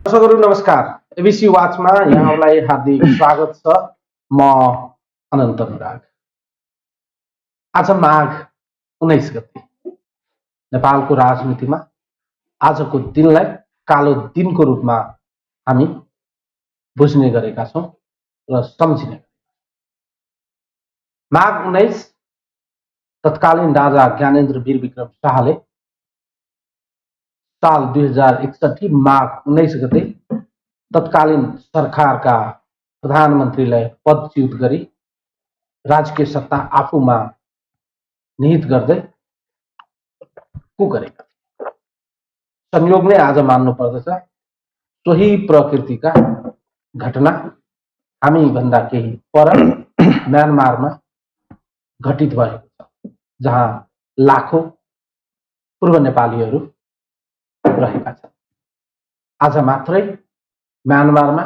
दर्शकहरू नमस्कार। एबिसी वाचमा यहाँहरूलाई हार्दिक स्वागत छ। म अनन्त अनुराग। आज माघ 19 गते नेपालको राजनीतिमा आजको दिनलाई कालो दिनको रूपमा हामी बुझ्ने गरेका छौँ र सम्झिने। माघ 19 तत्कालीन राजा ज्ञानेन्द्र वीर विक्रम शाहले साल 2061 माघ 19 गते तत्कालीन सरकारका प्रधानमन्त्रीलाई पदच्युत गरी राजकीय सत्ता आफूमा निहित गर्दै को गरेका संयोग नै आज मान्नु पर्दछ सोही प्रकृतिका घटना हामी भन्दा केही पर म्यानमारमा घटित भएको छ, जहाँ लाखौं पूर्व नेपालीहरू रहेका छन्। आज मात्रै म्यानमारमा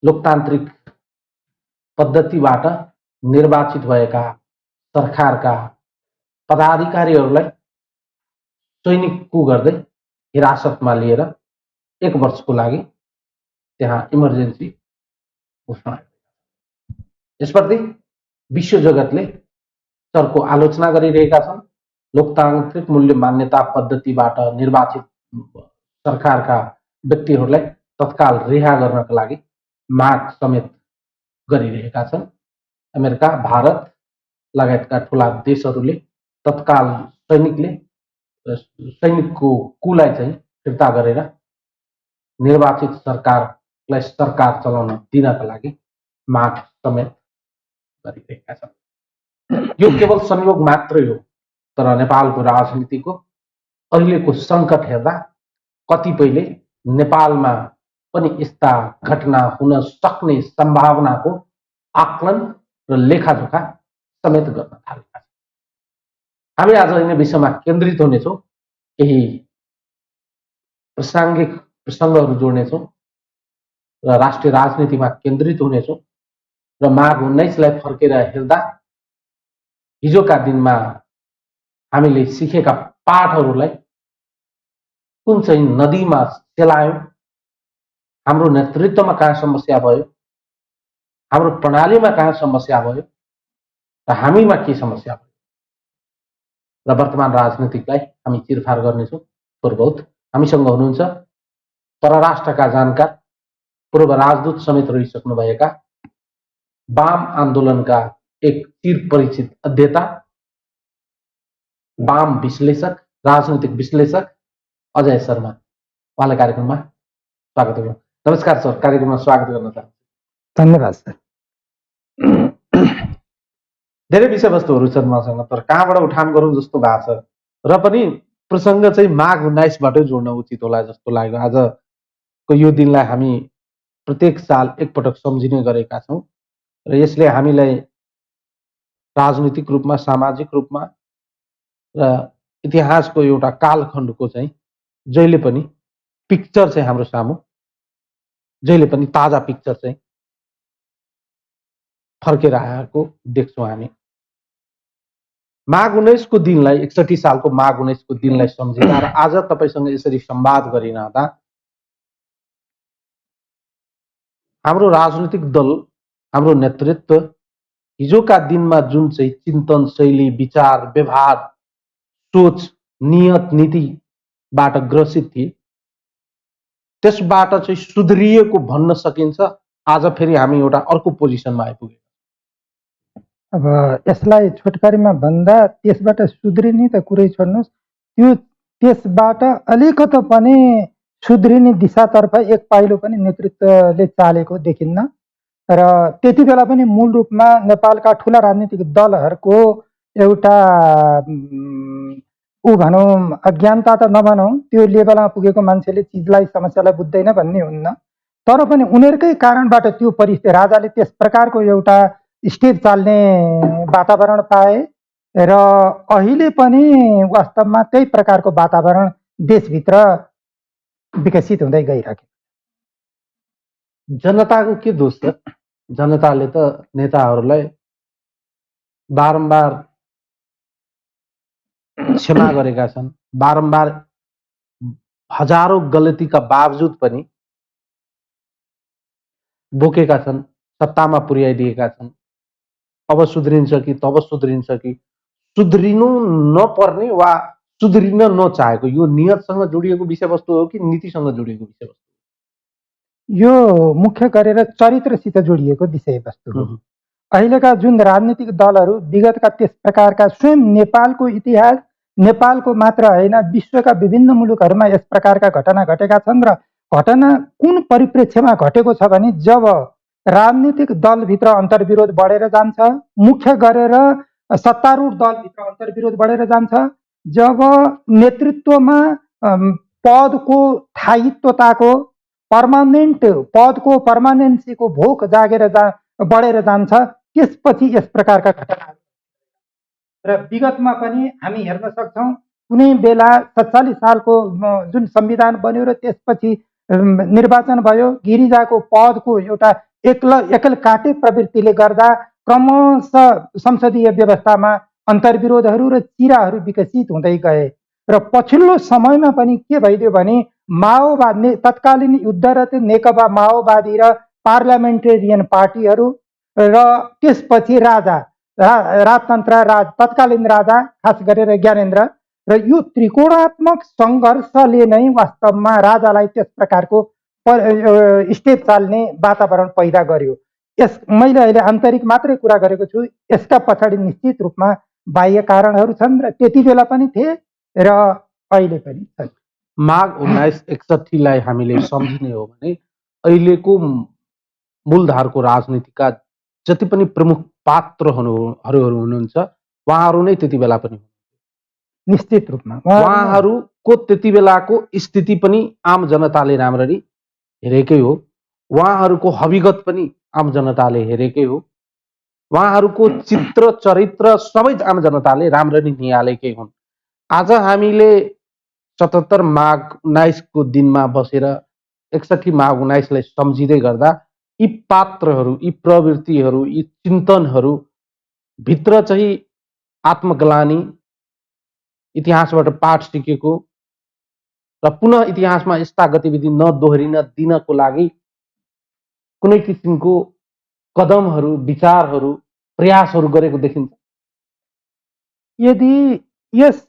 लोकतान्त्रिक पद्धतिबाट निर्वाचित भएका सरकारका पदाधिकारीहरूलाई सैनिक कू गर्दै हिरासतमा लिएर 1 वर्षको लागि त्यहाँ इमर्जेन्सी घोषणा। यसप्रति विश्व जगतले चर्को आलोचना गरिरहेका छन्। लोकतान्त्रिक मूल्य मान्यता पद्धतिबाट निर्वाचित सरकारका व्यक्तिहरूलाई तत्काल रिहा गर्नका लागि माग समेत गरिरहेका छन्। अमेरिका, भारत लगायतका ठूला देशहरूले तत्काल सैनिकको कुलाई चाहिँ फिर्ता गरेर निर्वाचित सरकारलाई सरकार चलाउन दिनका लागि माग समेत गरिरहेका छन्। यो केवल संयोग मात्रै हो, तर नेपालको राजनीतिको अहिलेको सङ्कट हेर्दा कतिपयले नेपालमा पनि यस्ता घटना हुन सक्ने सम्भावनाको आकलन र लेखाजोखा समेत गर्न थालेका छन्। हामी आज यिनै विषयमा केन्द्रित हुनेछौँ, केही प्रासङ्गिक प्रसङ्गहरू जोड्नेछौँ र राष्ट्रिय राजनीतिमा केन्द्रित हुनेछौँ र माघ 19लाई फर्केर हेर्दा हिजोका दिनमा हामीले सिकेका पाठहरूलाई कुन चाहिँ नदीमा सेलायौँ, हाम्रो नेतृत्वमा कहाँ समस्या भयो, हाम्रो प्रणालीमा कहाँ समस्या भयो र हामीमा के समस्या भयो र वर्तमान राजनीतिकलाई हामी चिरफार गर्नेछौँ। थोर बहुत हामीसँग हुनुहुन्छ परराष्ट्रका जानकार, पूर्व राजदूत समेत रहिसक्नुभएका वाम आन्दोलनका एक चिर परिचित अध्येता, वाम विश्लेषक, राजनीतिक विश्लेषक अजय शर्मा। उहाँलाई कार्यक्रममा स्वागत गर्नु। नमस्कार सर, कार्यक्रममा स्वागत गर्न चाहन्छु। धन्यवाद सर। धेरै विषयवस्तुहरू छन् मसँग, तर कहाँबाट उठान गरौँ जस्तो भएको छ र पनि प्रसङ्ग चाहिँ माघ 19बाटै जोड्न उचित होला जस्तो लाग्यो। आजको यो दिनलाई हामी प्रत्येक साल एकपटक सम्झिने गरेका छौँ र यसले हामीलाई राजनीतिक रूपमा, सामाजिक रूपमा र इतिहासको एउटा कालखण्डको चाहिँ जहिले पनि पिक्चर चाहिँ हाम्रो सामु, जहिले पनि ताजा पिक्चर चाहिँ फर्केर आएको देख्छौँ हामी। माघ 19को दिनलाई, 61 सालको माघ 19को दिनलाई सम्झिँदा र आज तपाईँसँग यसरी संवाद गरिरहँदा हाम्रो राजनीतिक दल, हाम्रो नेतृत्व हिजोका दिनमा जुन चाहिँ चिन्तन शैली, विचार, व्यवहार, सोच, नियत, नीतिबाट ग्रसित थिए, त्यसबाट चाहिँ सुध्रिएको भन्न सकिन्छ। आज फेरि हामी एउटा अर्को पोजिसनमा आइपुगे। अब यसलाई छोटकरीमा भन्दा त्यसबाट सुध्रिने त कुरै छोड्नुहोस्, त्यो त्यसबाट अलिकति पनि सुध्रिने दिशातर्फ एक पाइलो पनि नेतृत्वले चालेको देखिन्न र त्यति बेला पनि मूल रूपमा नेपालका ठुला राजनीतिक दलहरूको एउटा भनौँ अज्ञानता त नभनौँ, त्यो लेभलमा पुगेको मान्छेले चिजलाई, समस्यालाई बुझ्दैन भन्ने हुन्न, तर पनि उनीहरूकै कारणबाट त्यो परिस्थिति, राजाले त्यस प्रकारको एउटा स्टेज चाल्ने वातावरण पाए र अहिले पनि वास्तवमा त्यही प्रकारको वातावरण देशभित्र विकसित हुँदै गइरहेको। जनताको के दोष छ? जनताले त नेताहरूलाई बारम्बार क्षमा गरेका छन्, बारम्बार हजारौं गलतीका बावजुद पनि बोकेका छन्, सत्तामा पुर्याइदिएका छन्। अब सुध्रिन्छ कि तब सुध्रिन्छ कि सुध्रिनु नपर्ने वा सुध्रिन नचाहेको यो नियतसँग जोडिएको विषयवस्तु हो कि नीतिसँग जोडिएको विषयवस्तु? यो मुख्य गरेर चरित्रसित जोडिएको विषयवस्तु हो। अहिलेका जुन राजनीतिक दलहरू विगतका त्यस प्रकारका स्वयं नेपालको इतिहास, नेपालको मात्र होइन विश्वका विभिन्न मुलुकहरूमा यस प्रकारका घटना घटेका छन् र घटना कुन परिप्रेक्ष्यमा घटेको छ भने जब राजनीतिक दलभित्र अन्तर्विरोध बढेर जान्छ, मुख्य गरेर सत्तारूढ दलभित्र अन्तर्विरोध बढेर जान्छ, जब नेतृत्वमा पदको स्थायित्वताको पर्मानेन्ट पदको पर्मानेन्सीको भोक जागेर बढेर जान्छ, त्यसपछि यस प्रकारका घटनाहरू र विगतमा पनि हामी हेर्न सक्छौँ। कुनै बेला 47 सालको जुन संविधान बन्यो र त्यसपछि निर्वाचन भयो, गिरिजाको पदको एउटा एकल काटे प्रवृत्तिले गर्दा क्रमशः संसदीय व्यवस्थामा अन्तर्विरोधहरू र चिराहरू विकसित हुँदै गए र पछिल्लो समयमा पनि के भइदियो भने माओवादी तत्कालीन युद्धरत नेकपा माओवादी र पार्लियामेन्टेरियन पार्टीहरू र त्यसपछि राजतन्त्र तत्कालीन राजा खास गरेर ज्ञानेन्द्र र यो त्रिकोणात्मक सङ्घर्षले नै वास्तवमा राजालाई त्यस प्रकारको स्टेप चाल्ने वातावरण पैदा गर्यो। मैले अहिले आन्तरिक मात्रै कुरा गरेको छु, यसका पछाडि निश्चित रूपमा बाह्य कारणहरू छन् र त्यति बेला पनि थिए र अहिले पनि छन्। माघ 1961 हामीले सम्झिने हो भने अहिलेको मूलधारको राजनीतिका जति पनि प्रमुख पात्रहरू हुनुहुन्छ उहाँहरू नै त्यति बेला पनि निश्चित रूपमा उहाँहरूको त्यति बेलाको स्थिति पनि आम जनताले राम्ररी हेरेकै हो, उहाँहरूको हविगत पनि आम जनताले हेरेकै हो, उहाँहरूको चित्र चरित्र सबै आम जनताले राम्ररी निहालेकै हुन्। आज हामीले 77 माघ 19 को दिनमा बसेर 61 माघ 19लाई सम्झिँदै गर्दा यी पात्रहरू, यी प्रवृत्तिहरू, यी चिन्तनहरू भित्र चाहिँ आत्मग्लानी, इतिहासबाट पाठ सिकेको र पुनः इतिहासमा यस्ता गतिविधि नदोहोरिन दिनको लागि कुनै किसिमको कदमहरू, विचारहरू, प्रयासहरू गरेको देखिन्छ। यदि यस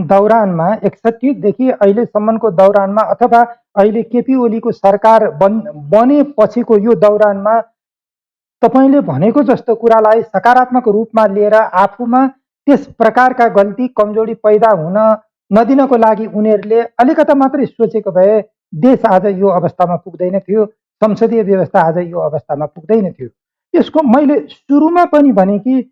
दौरानमा 61 देखि अहिलेसम्मको दौरानमा अथवा अहिले केपी ओलीको सरकार बनेपछिको यो दौरानमा तपाईँले भनेको जस्तो कुरालाई सकारात्मक रूपमा लिएर आफूमा त्यस प्रकारका गल्ती कमजोरी पैदा हुन नदिनको लागि उनीहरूले अलिकता मात्रै सोचेको भए देश आज यो अवस्थामा पुग्दैन थियो, संसदीय व्यवस्था आज यो अवस्थामा पुग्दैन थियो। यसको मैले सुरुमा पनि भने कि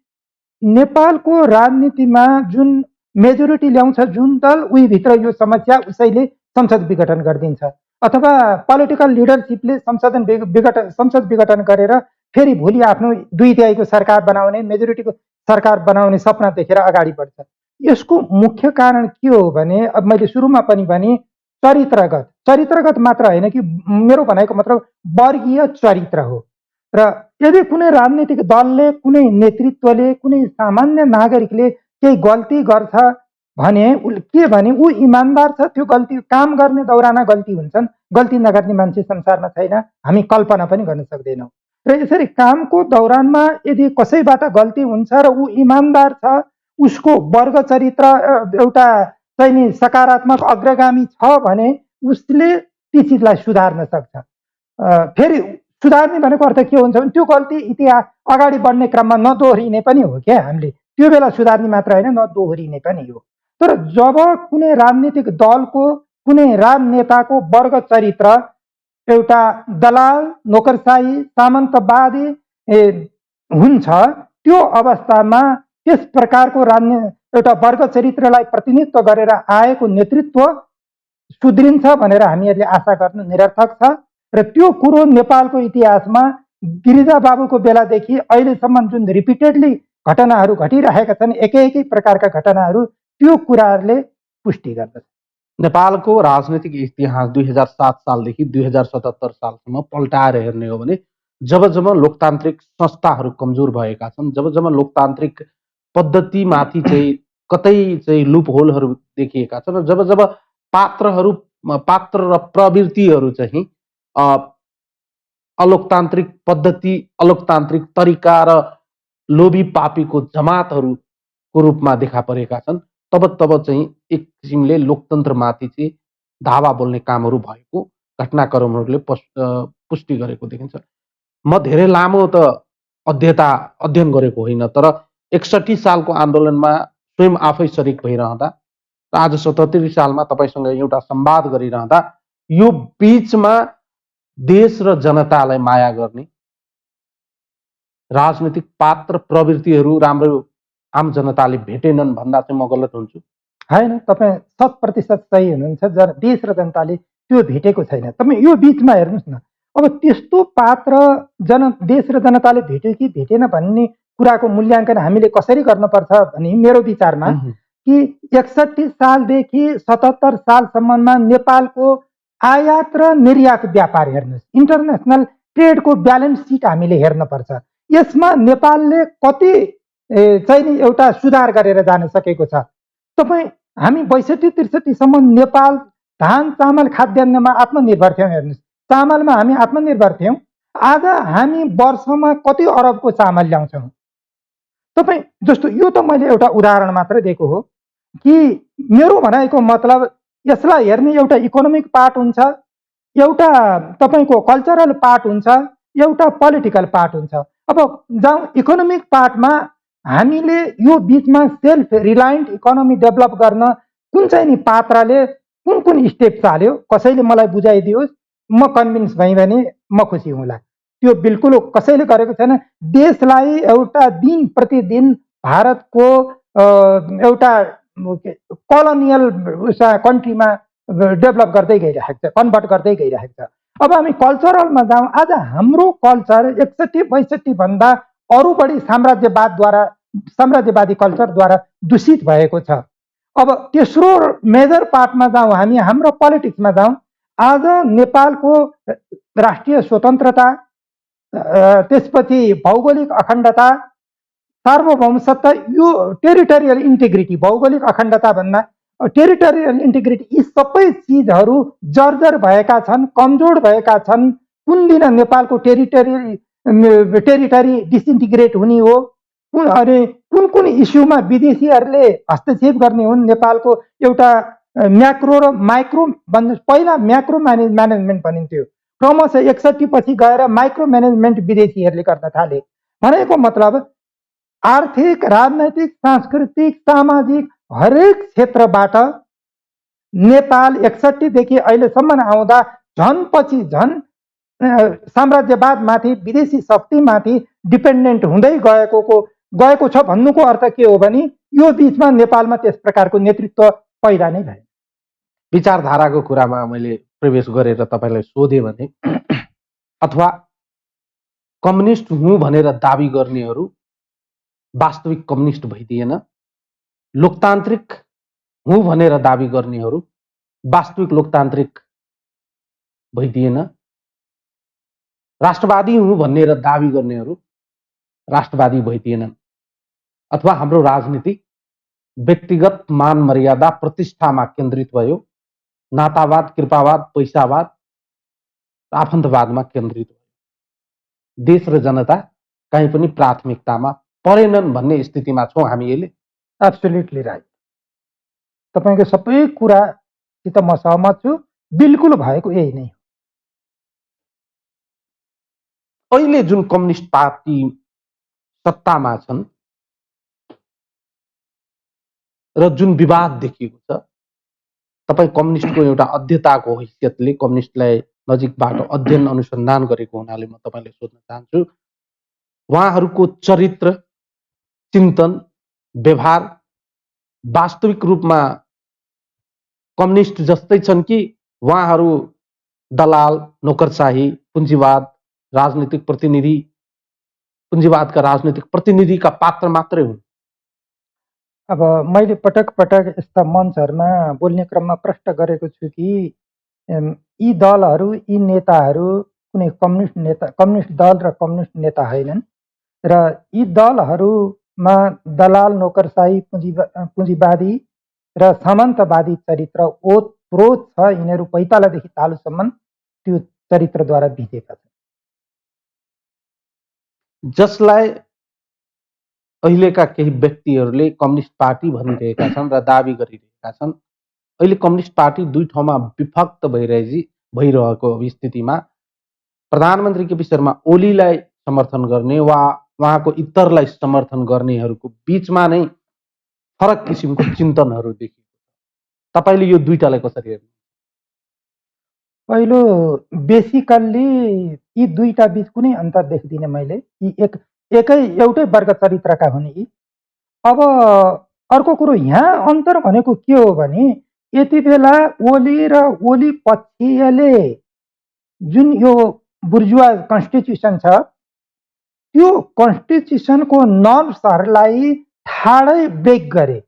नेपालको राजनीतिमा जुन मेजोरिटी ल्याउँछ जुन दल, उही भित्र यो समस्या उसैले संसद विघटन गरिदिन्छ अथवा पोलिटिकल लिडरसिपले संसद विघटन गरेर फेरि भोलि आफ्नो 2/3 सरकार बनाउने, मेजोरिटीको सरकार बनाउने सपना देखेर अगाडि बढ्छ। यसको मुख्य कारण के हो भने अब मैले सुरुमा पनि भने चरित्रगत मात्र होइन कि मेरो भनाइको मतलब वर्गीय चरित्र हो र यदि कुनै राजनीतिक दलले, कुनै नेतृत्वले, कुनै सामान्य नागरिकले केही गल्ती गर्छ भने के भने ऊ इमान्दार छ, त्यो गल्ती काम गर्ने दौरानमा गल्ती हुन्छन्, गल्ती नगर्ने मान्छे संसारमा छैन, हामी कल्पना पनि गर्न सक्दैनौँ। र यसरी कामको दौरानमा यदि कसैबाट गल्ती हुन्छ र ऊ इमान्दार छ, उसको वर्ग चरित्र एउटा चाहिँ नि सकारात्मक अग्रगामी छ भने उसले ती चिजलाई सुधार्न सक्छ। फेरि सुधार्ने भनेको अर्थ के हुन्छ भने त्यो गल्ती इतिहास अगाडि बढ्ने क्रममा नदोहोरिने पनि हो क्या, हामीले त्यो बेला सुधार्ने मात्र होइन नदोहोरिने पनि हो। तर जब कुनै राजनीतिक दलको, कुनै राजनेताको वर्ग चरित्र एउटा दलाल, नोकरशाही, सामन्तवादी हुन्छ, त्यो अवस्थामा त्यस प्रकारको एउटा वर्ग चरित्रलाई प्रतिनिधित्व गरेर आएको नेतृत्व सुध्रिन्छ भनेर हामीहरूले आशा गर्नु निरर्थक छ र त्यो कुरो नेपालको इतिहासमा गिरिजा बाबुको बेलादेखि अहिलेसम्म जुन रिपिटेडली घटनाहरू घटिरहेका छन्, एकै प्रकारका घटनाहरू, त्यो कुराहरूले पुष्टि गर्दछ। नेपालको राजनीतिक इतिहास 2007 सालदेखि 2077 सालसम्म पल्टाएर हेर्ने हो भने जब जब लोकतान्त्रिक संस्थाहरू कमजोर भएका छन्, जब जब लोकतान्त्रिक पद्धतिमाथि चाहिँ कतै चाहिँ लुप होलहरू देखिएका छन् र जब जब पात्रहरू पात्र र प्रवृत्तिहरू चाहिँ अलोकतान्त्रिक पद्धति, अलोकतान्त्रिक तरिका र लोभी पापीको जमातहरूको रूपमा देखा परेका छन्, तब चाहिँ एक किसिमले लोकतन्त्रमाथि चाहिँ धावा बोल्ने कामहरू भएको घटनाक्रमहरूले पुष्टि गरेको देखिन्छ। म धेरै लामो त अध्ययन गरेको होइन, तर 61 सालको आन्दोलनमा स्वयं आफै शरीक भइरहँदा र आज 77 सालमा तपाईँसँग एउटा संवाद गरिरहँदा यो बीचमा देश र जनतालाई माया गर्ने राजनीतिक पात्र प्रवृत्तिहरू राम्रो आम जनताले भेटेनन् भन्दा चाहिँ म गलत हुन्छु? होइन, तपाईँ 100% सही हुनुहुन्छ। देश र जनताले त्यो भेटेको छैन। तपाईँ यो बिचमा हेर्नुहोस् न, अब त्यस्तो पात्र देश र जनताले भेट्यो कि भेटेन भन्ने कुराको मूल्याङ्कन हामीले कसरी गर्नुपर्छ भने मेरो विचारमा कि 61 सालदेखि 77 सालसम्ममा नेपालको आयात र निर्यात व्यापार हेर्नुहोस्, इन्टरनेसनल ट्रेडको ब्यालेन्स सिट हामीले हेर्नुपर्छ। यसमा नेपालले कति चाहिँ नि एउटा सुधार गरेर जान सकेको छ। तपाईँ हामी 62-63सम्म नेपाल धान चामल खाद्यान्नमा आत्मनिर्भर थियौँ। हेर्नुहोस्, चामलमा हामी आत्मनिर्भर थियौँ। आज हामी वर्षमा कति अरबको चामल ल्याउँछौँ। तपाईँ जस्तो यो त मैले एउटा उदाहरण मात्र दिएको हो कि मेरो भनाइको मतलब यसलाई हेर्ने एउटा इकोनोमिक पार्ट हुन्छ, एउटा तपाईँको कल्चरल पार्ट हुन्छ, एउटा पोलिटिकल पार्ट हुन्छ। अब जाउँ इकोनोमिक पार्टमा, हामीले यो बिचमा सेल्फ रिलायन्ट इकोनोमी डेभलप गर्न कुन चाहिँ नि पात्रले कुन कुन स्टेप चाल्यो, कसैले मलाई बुझाइदियोस्, म कन्भिन्स भएँ भने म खुसी हुँला। त्यो बिल्कुल कसैले गरेको छैन। देशलाई एउटा दिन प्रतिदिन भारतको एउटा कोलोनियल कन्ट्रीमा डेभलप गर्दै गइरहेको छ, कन्भर्ट गर्दै गइरहेको छ। अब हामी कल्चरलमा जाउँ, आज हाम्रो कल्चर 61-62 भन्दा अरू बढी साम्राज्यवादी कल्चरद्वारा दूषित भएको छ। अब तेस्रो मेजर पार्टमा जाउँ, हामी हाम्रो पोलिटिक्समा जाउँ। आज नेपालको राष्ट्रिय स्वतन्त्रता, त्यसपछि भौगोलिक अखण्डता, सार्वभौम सत्ता, यो टेरिटोरियल इन्टिग्रिटी, भौगोलिक अखण्डता भन्दा टेरिटोरियल इन्टिग्रिटी, यी सबै चिजहरू जर्जर भएका छन्, कमजोर भएका छन्। कुन दिन नेपालको टेरिटरी डिसइन्टिग्रेट हुने हो, अनि कुन कुन इस्युमा विदेशीहरूले हस्तक्षेप गर्ने हुन्। नेपालको एउटा म्याक्रो र माइक्रो पहिला म्याक्रो म्यानेजमेन्ट भनिन्थ्यो, क्रमशः 61 पछि गएर माइक्रो म्यानेजमेन्ट विदेशीहरूले गर्न थाले। भनेको मतलब आर्थिक, राजनैतिक, सांस्कृतिक, सामाजिक हरेक क्षेत्रबाट नेपाल 61 देखि अहिलेसम्म आउँदा झन पछि झन साम्राज्यवादमाथि, विदेशी शक्तिमाथि डिपेन्डेन्ट हुँदै गएको छ। भन्नुको अर्थ के हो भने यो बिचमा नेपालमा त्यस प्रकारको नेतृत्व पैदा नै भएन। विचारधाराको कुरामा मैले प्रवेश गरेर तपाईँलाई सोधेँ भने अथवा कम्युनिस्ट हुँ भनेर दाबी गर्नेहरू वास्तविक कम्युनिस्ट भइदिएन, लोकतान्त्रिक हुँ भनेर दाबी गर्नेहरू वास्तविक लोकतान्त्रिक भइदिएन, राष्ट्रवादी हुँ भनेर दाबी गर्नेहरू राष्ट्रवादी भइदिएनन्। अथवा हाम्रो राजनीति व्यक्तिगत मान मर्यादा प्रतिष्ठामा केन्द्रित भयो, नातावाद, कृपावाद, पैसावाद, आफन्तवादमा केन्द्रित भयो। देश र जनता कहीँ पनि प्राथमिकतामा परेनन् भन्ने स्थितिमा छौँ हामी। अहिले एब्सोल्युटली राइट। तपाईँको सबै कुरासित म सहमत छु। बिल्कुल भएको यही नै हो। अहिले जुन कम्युनिस्ट पार्टी सत्तामा छन् र जुन विवाद देखिएको छ, तपाईँ कम्युनिस्टको एउटा अध्येताको हैसियतले कम्युनिस्टलाई नजिकबाट अध्ययन अनुसन्धान गरेको हुनाले म तपाईँलाई सोध्न चाहन्छु, उहाँहरूको चरित्र, चिन्तन, व्यवहार वास्तविक रूपमा कम्युनिस्ट जस्तै छन् कि उहाँहरू दलाल, नोकरशाही, पुञ्जीवाद, राजनीतिक प्रतिनिधि, पुञ्जीवादका राजनीतिक प्रतिनिधिका पात्र मात्रै हुन्? अब मैले पटक पटक यस्ता मञ्चहरूमा बोल्ने क्रममा प्रश्न गरेको छु कि यी दलहरू, यी नेताहरू कुनै कम्युनिस्ट दल र कम्युनिस्ट नेता होइनन् र यी दलहरूमा दलाल, नोकरशाही, पुँजीवादी र सामन्तवादी चरित्र स्रोत छ यिनीहरू पैतालादेखि तालुसम्म त्यो चरित्रद्वारा भिजेका छन्, जसलाई अहिलेका केही व्यक्तिहरूले कम्युनिस्ट पार्टी भनिरहेका छन् र दाबी गरिरहेका छन्। अहिले कम्युनिस्ट पार्टी दुई ठाउँमा विभक्त भइरहेको स्थितिमा प्रधानमन्त्री केपी शर्मा ओलीलाई समर्थन गर्ने वा उहाँको इतरलाई समर्थन गर्नेहरूको बीचमा नै फरक किसिमको चिन्तनहरू देखियो। तपाईँले यो दुईटालाई कसरी हेर्नु? पहिलो बेसिकल्ली यी दुईटा बीच कुनै अन्तर देख्दिनँ मैले। यी एउटै वर्ग चरित्रका हुन् यी। अब अर्को कुरो यहाँ अन्तर भनेको के हो भने यति बेला ओली र ओली पक्षीयले जुन यो बुर्जुवा कन्स्टिट्युसन छ त्यो कन्स्टिट्युसनको नर्म्सहरूलाई ठाडै ब्रेक गरे,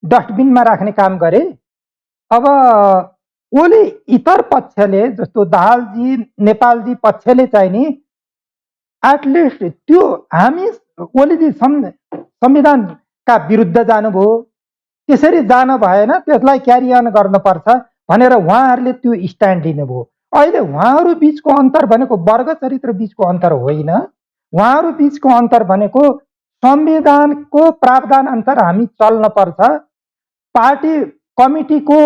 डस्टबिनमा राख्ने काम गरे। अब ओली इतर पक्षले जस्तो दाहालजी नेपालजी पक्षले चाहिँ नि एटलिस्ट त्यो हामी ओलीजी संविधानका विरुद्ध जानुभयो, त्यसरी जान भएन, त्यसलाई क्यारी अन गर्नुपर्छ भनेर उहाँहरूले त्यो स्ट्यान्ड लिनुभयो। अहिले उहाँहरू बीचको अन्तर भनेको वर्ग चरित्र बीचको अन्तर होइन, उहाँहरू बीचको अन्तर भनेको संविधानको प्रावधान अनुसार हामी चल्न पर्छ, पार्टी कमिटीको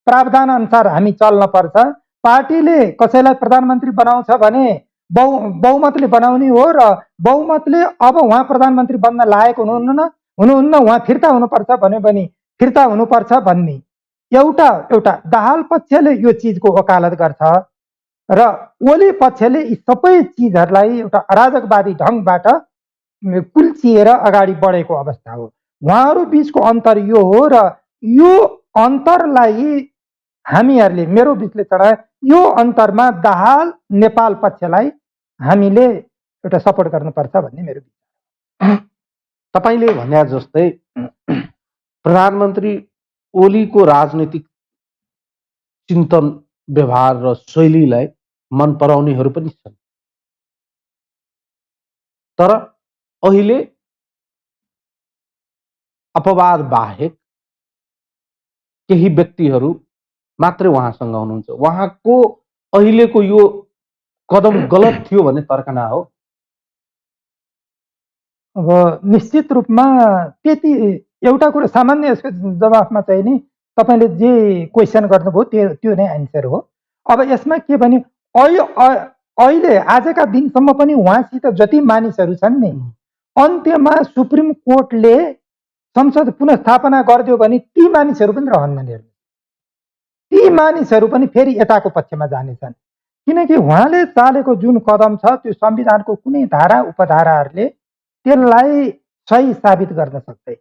प्रावधान अनुसार हामी चल्न पर्छ। पार्टीले कसैलाई प्रधानमन्त्री बनाउँछ भने बहुमतले बनाउने हो र बहुमतले अब उहाँ प्रधानमन्त्री बन्न लायक हुनुहुन्न, उहाँ फिर्ता हुनुपर्छ भन्यो भने फिर्ता हुनुपर्छ भन्ने एउटा दाहाल पक्षले यो चिजको वकालत गर्छ र ओली पक्षले यी सबै चिजहरूलाई एउटा अराजकवादी ढङ्गबाट कुल्चिएर अगाडि बढेको अवस्था हो। उहाँहरू बीचको अन्तर यो हो र यो अन्तरलाई हामीहरूले मेरो विश्लेषण यो अन्तरमा दाहाल नेपाल पक्षलाई हामीले एउटा सपोर्ट गर्नुपर्छ भन्ने मेरो विचार। तपाईँले भने जस्तै प्रधानमन्त्री ओलीको राजनीतिक चिन्तन व्यवहार र शैलीलाई मन पराउनेहरू पनि छन्, तर अहिले अपवाद बाहेक केही व्यक्तिहरू मात्रै उहाँसँग हुनुहुन्छ। उहाँको अहिलेको यो कदम गलत थियो भन्ने तर्कना हो। अब निश्चित रूपमा त्यति एउटा कुरो सामान्य यसको जवाफमा चाहिँ नि तपाईँले जे क्वेसन गर्नुभयो त्यो नै एन्सर हो। अब यसमा के भने अहिले आजका दिनसम्म पनि उहाँसित जति मानिसहरू छन् नि अन्त्यमा सुप्रिम कोर्टले संसद पुनस्थापना गरिदियो भने ती मानिसहरू पनि रहन्नन् हेर्नु, ती मानिसहरू पनि फेरि यताको पक्षमा जानेछन्, किनकि उहाँले चालेको जुन कदम छ त्यो संविधानको कुनै धारा उपधाराहरूले त्यसलाई सही साबित गर्न सक्दैन।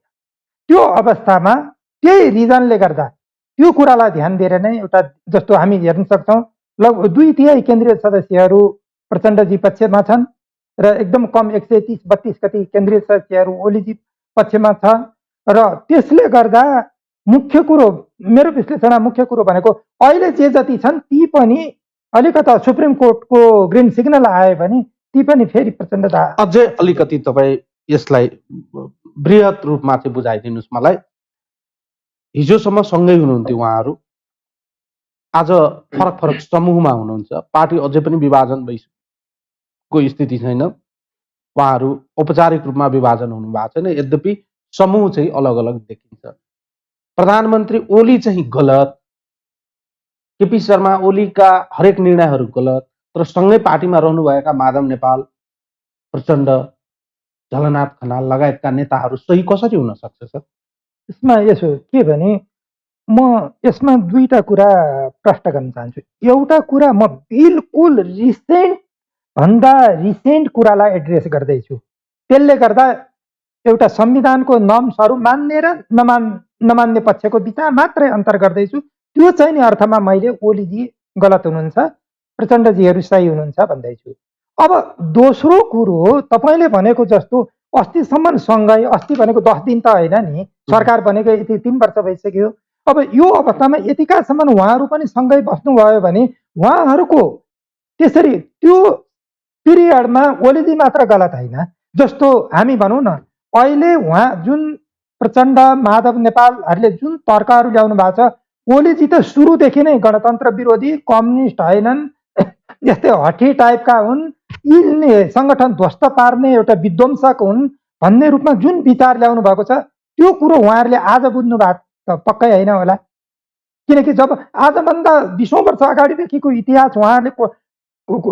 त्यो अवस्थामा त्यही रिजनले गर्दा त्यो कुरालाई ध्यान दिएर नै एउटा जस्तो हामी हेर्न सक्छौँ लगभग 2/3 केन्द्रीय सदस्यहरू प्रचण्डजी पक्षमा छन् र एकदम कम 130-32 कति केन्द्रीय सदस्यहरू ओलीजी पक्षमा छ र त्यसले गर्दा मुख्य कुरो मेरो विश्लेषणमा मुख्य कुरो भनेको अहिले जे जति छन् ती पनि अलिकता सुप्रिम कोर्टको ग्रिन सिग्नल आयो भने ती पनि फेरि प्रचण्ड अझै अलिकति तपाईँ यसलाई बृहत रूपमा चाहिँ बुझाइदिनुहोस् मलाई। हिजोसम्म सँगै हुनुहुन्थ्यो उहाँहरू, आज फरक फरक समूहमा हुनुहुन्छ, पार्टी अझै पनि विभाजन भइसकेको स्थिति छैन, उहाँहरू औपचारिक रूपमा विभाजन हुनु भएको छैन, यद्यपि समूह चाहिँ अलग अलग देखिन्छ। प्रधानमन्त्री ओली चाहिँ गलत, केपी शर्मा ओलीका हरेक निर्णयहरू गलत, तर सँगै पार्टीमा रहनुभएका माधव नेपाल, प्रचण्ड, झलनाथ खनाल लगायतका नेताहरू सही कसरी हुन सक्छ सर? यसमा यसो के भने म यसमा दुईटा कुरा प्रश्न गर्न चाहन्छु। एउटा कुरा म बिल्कुल रिसेन्ट कुरालाई एड्रेस गर्दैछु, त्यसले गर्दा एउटा संविधानको नर्म्सहरू मान्ने र नमान्ने पक्षको बिचमा मात्रै अन्तर गर्दैछु। त्यो चाहिँ नि अर्थमा मैले ओलीजी गलत हुनुहुन्छ, प्रचण्डजीहरू सही हुनुहुन्छ भन्दैछु। अब दोस्रो कुरो तपाईँले भनेको जस्तो अस्तिसम्म सँगै, अस्ति भनेको 10 दिन त होइन नि, सरकार बनेको यति 3 वर्ष भइसक्यो। अब यो अवस्थामा यतिकासम्म उहाँहरू पनि सँगै बस्नुभयो भने उहाँहरूको त्यसरी त्यो पिरियडमा ओलीजी मात्र गलत होइन। जस्तो हामी भनौँ न अहिले उहाँ जुन प्रचण्ड माधव नेपालहरूले जुन तर्कहरू ल्याउनु भएको छ ओलीजी त सुरुदेखि नै गणतन्त्र विरोधी कम्युनिस्ट होइनन्, यस्तै हठी टाइपका हुन्, यिनले सङ्गठन ध्वस्त पार्ने एउटा विध्वंसक हुन् भन्ने रूपमा जुन विचार ल्याउनु भएको छ त्यो कुरो उहाँहरूले आज बुझ्नु भएको त पक्कै होइन होला। किनकि जब आजभन्दा 20औं वर्ष अगाडिदेखिको इतिहास उहाँहरूले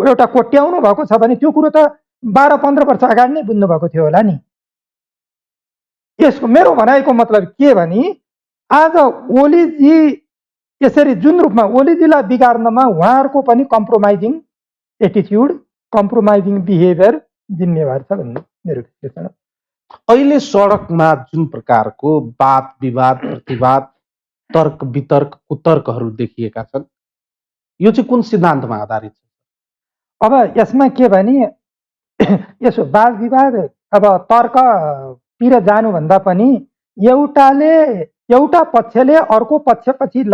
एउटा कोट्याउनु भएको छ भने त्यो कुरो त 12-15 वर्ष अगाडि नै बुझ्नु भएको थियो होला नि। यसको मेरो भनाइको मतलब के भने आज ओलीजी यसरी जुन रूपमा ओलीजीलाई बिगार्नमा उहाँहरूको पनि कम्प्रोमाइजिङ एटिच्युड, कम्प्रोमाइजिङ बिहेभियर जिम्मेवार छ भन्ने मेरो विश्लेषण। अहिले सडकमा जुन प्रकारको वाद विवाद प्रतिवाद तर्क वितर्क कुतर्कहरू देखिएका छन्, यो चाहिँ कुन सिद्धान्तमा आधारित छ? अब यसमा के भने यसो वाद विवाद अब तर्कतिर जानुभन्दा पनि एउटा पक्षले अर्को पक्षपछि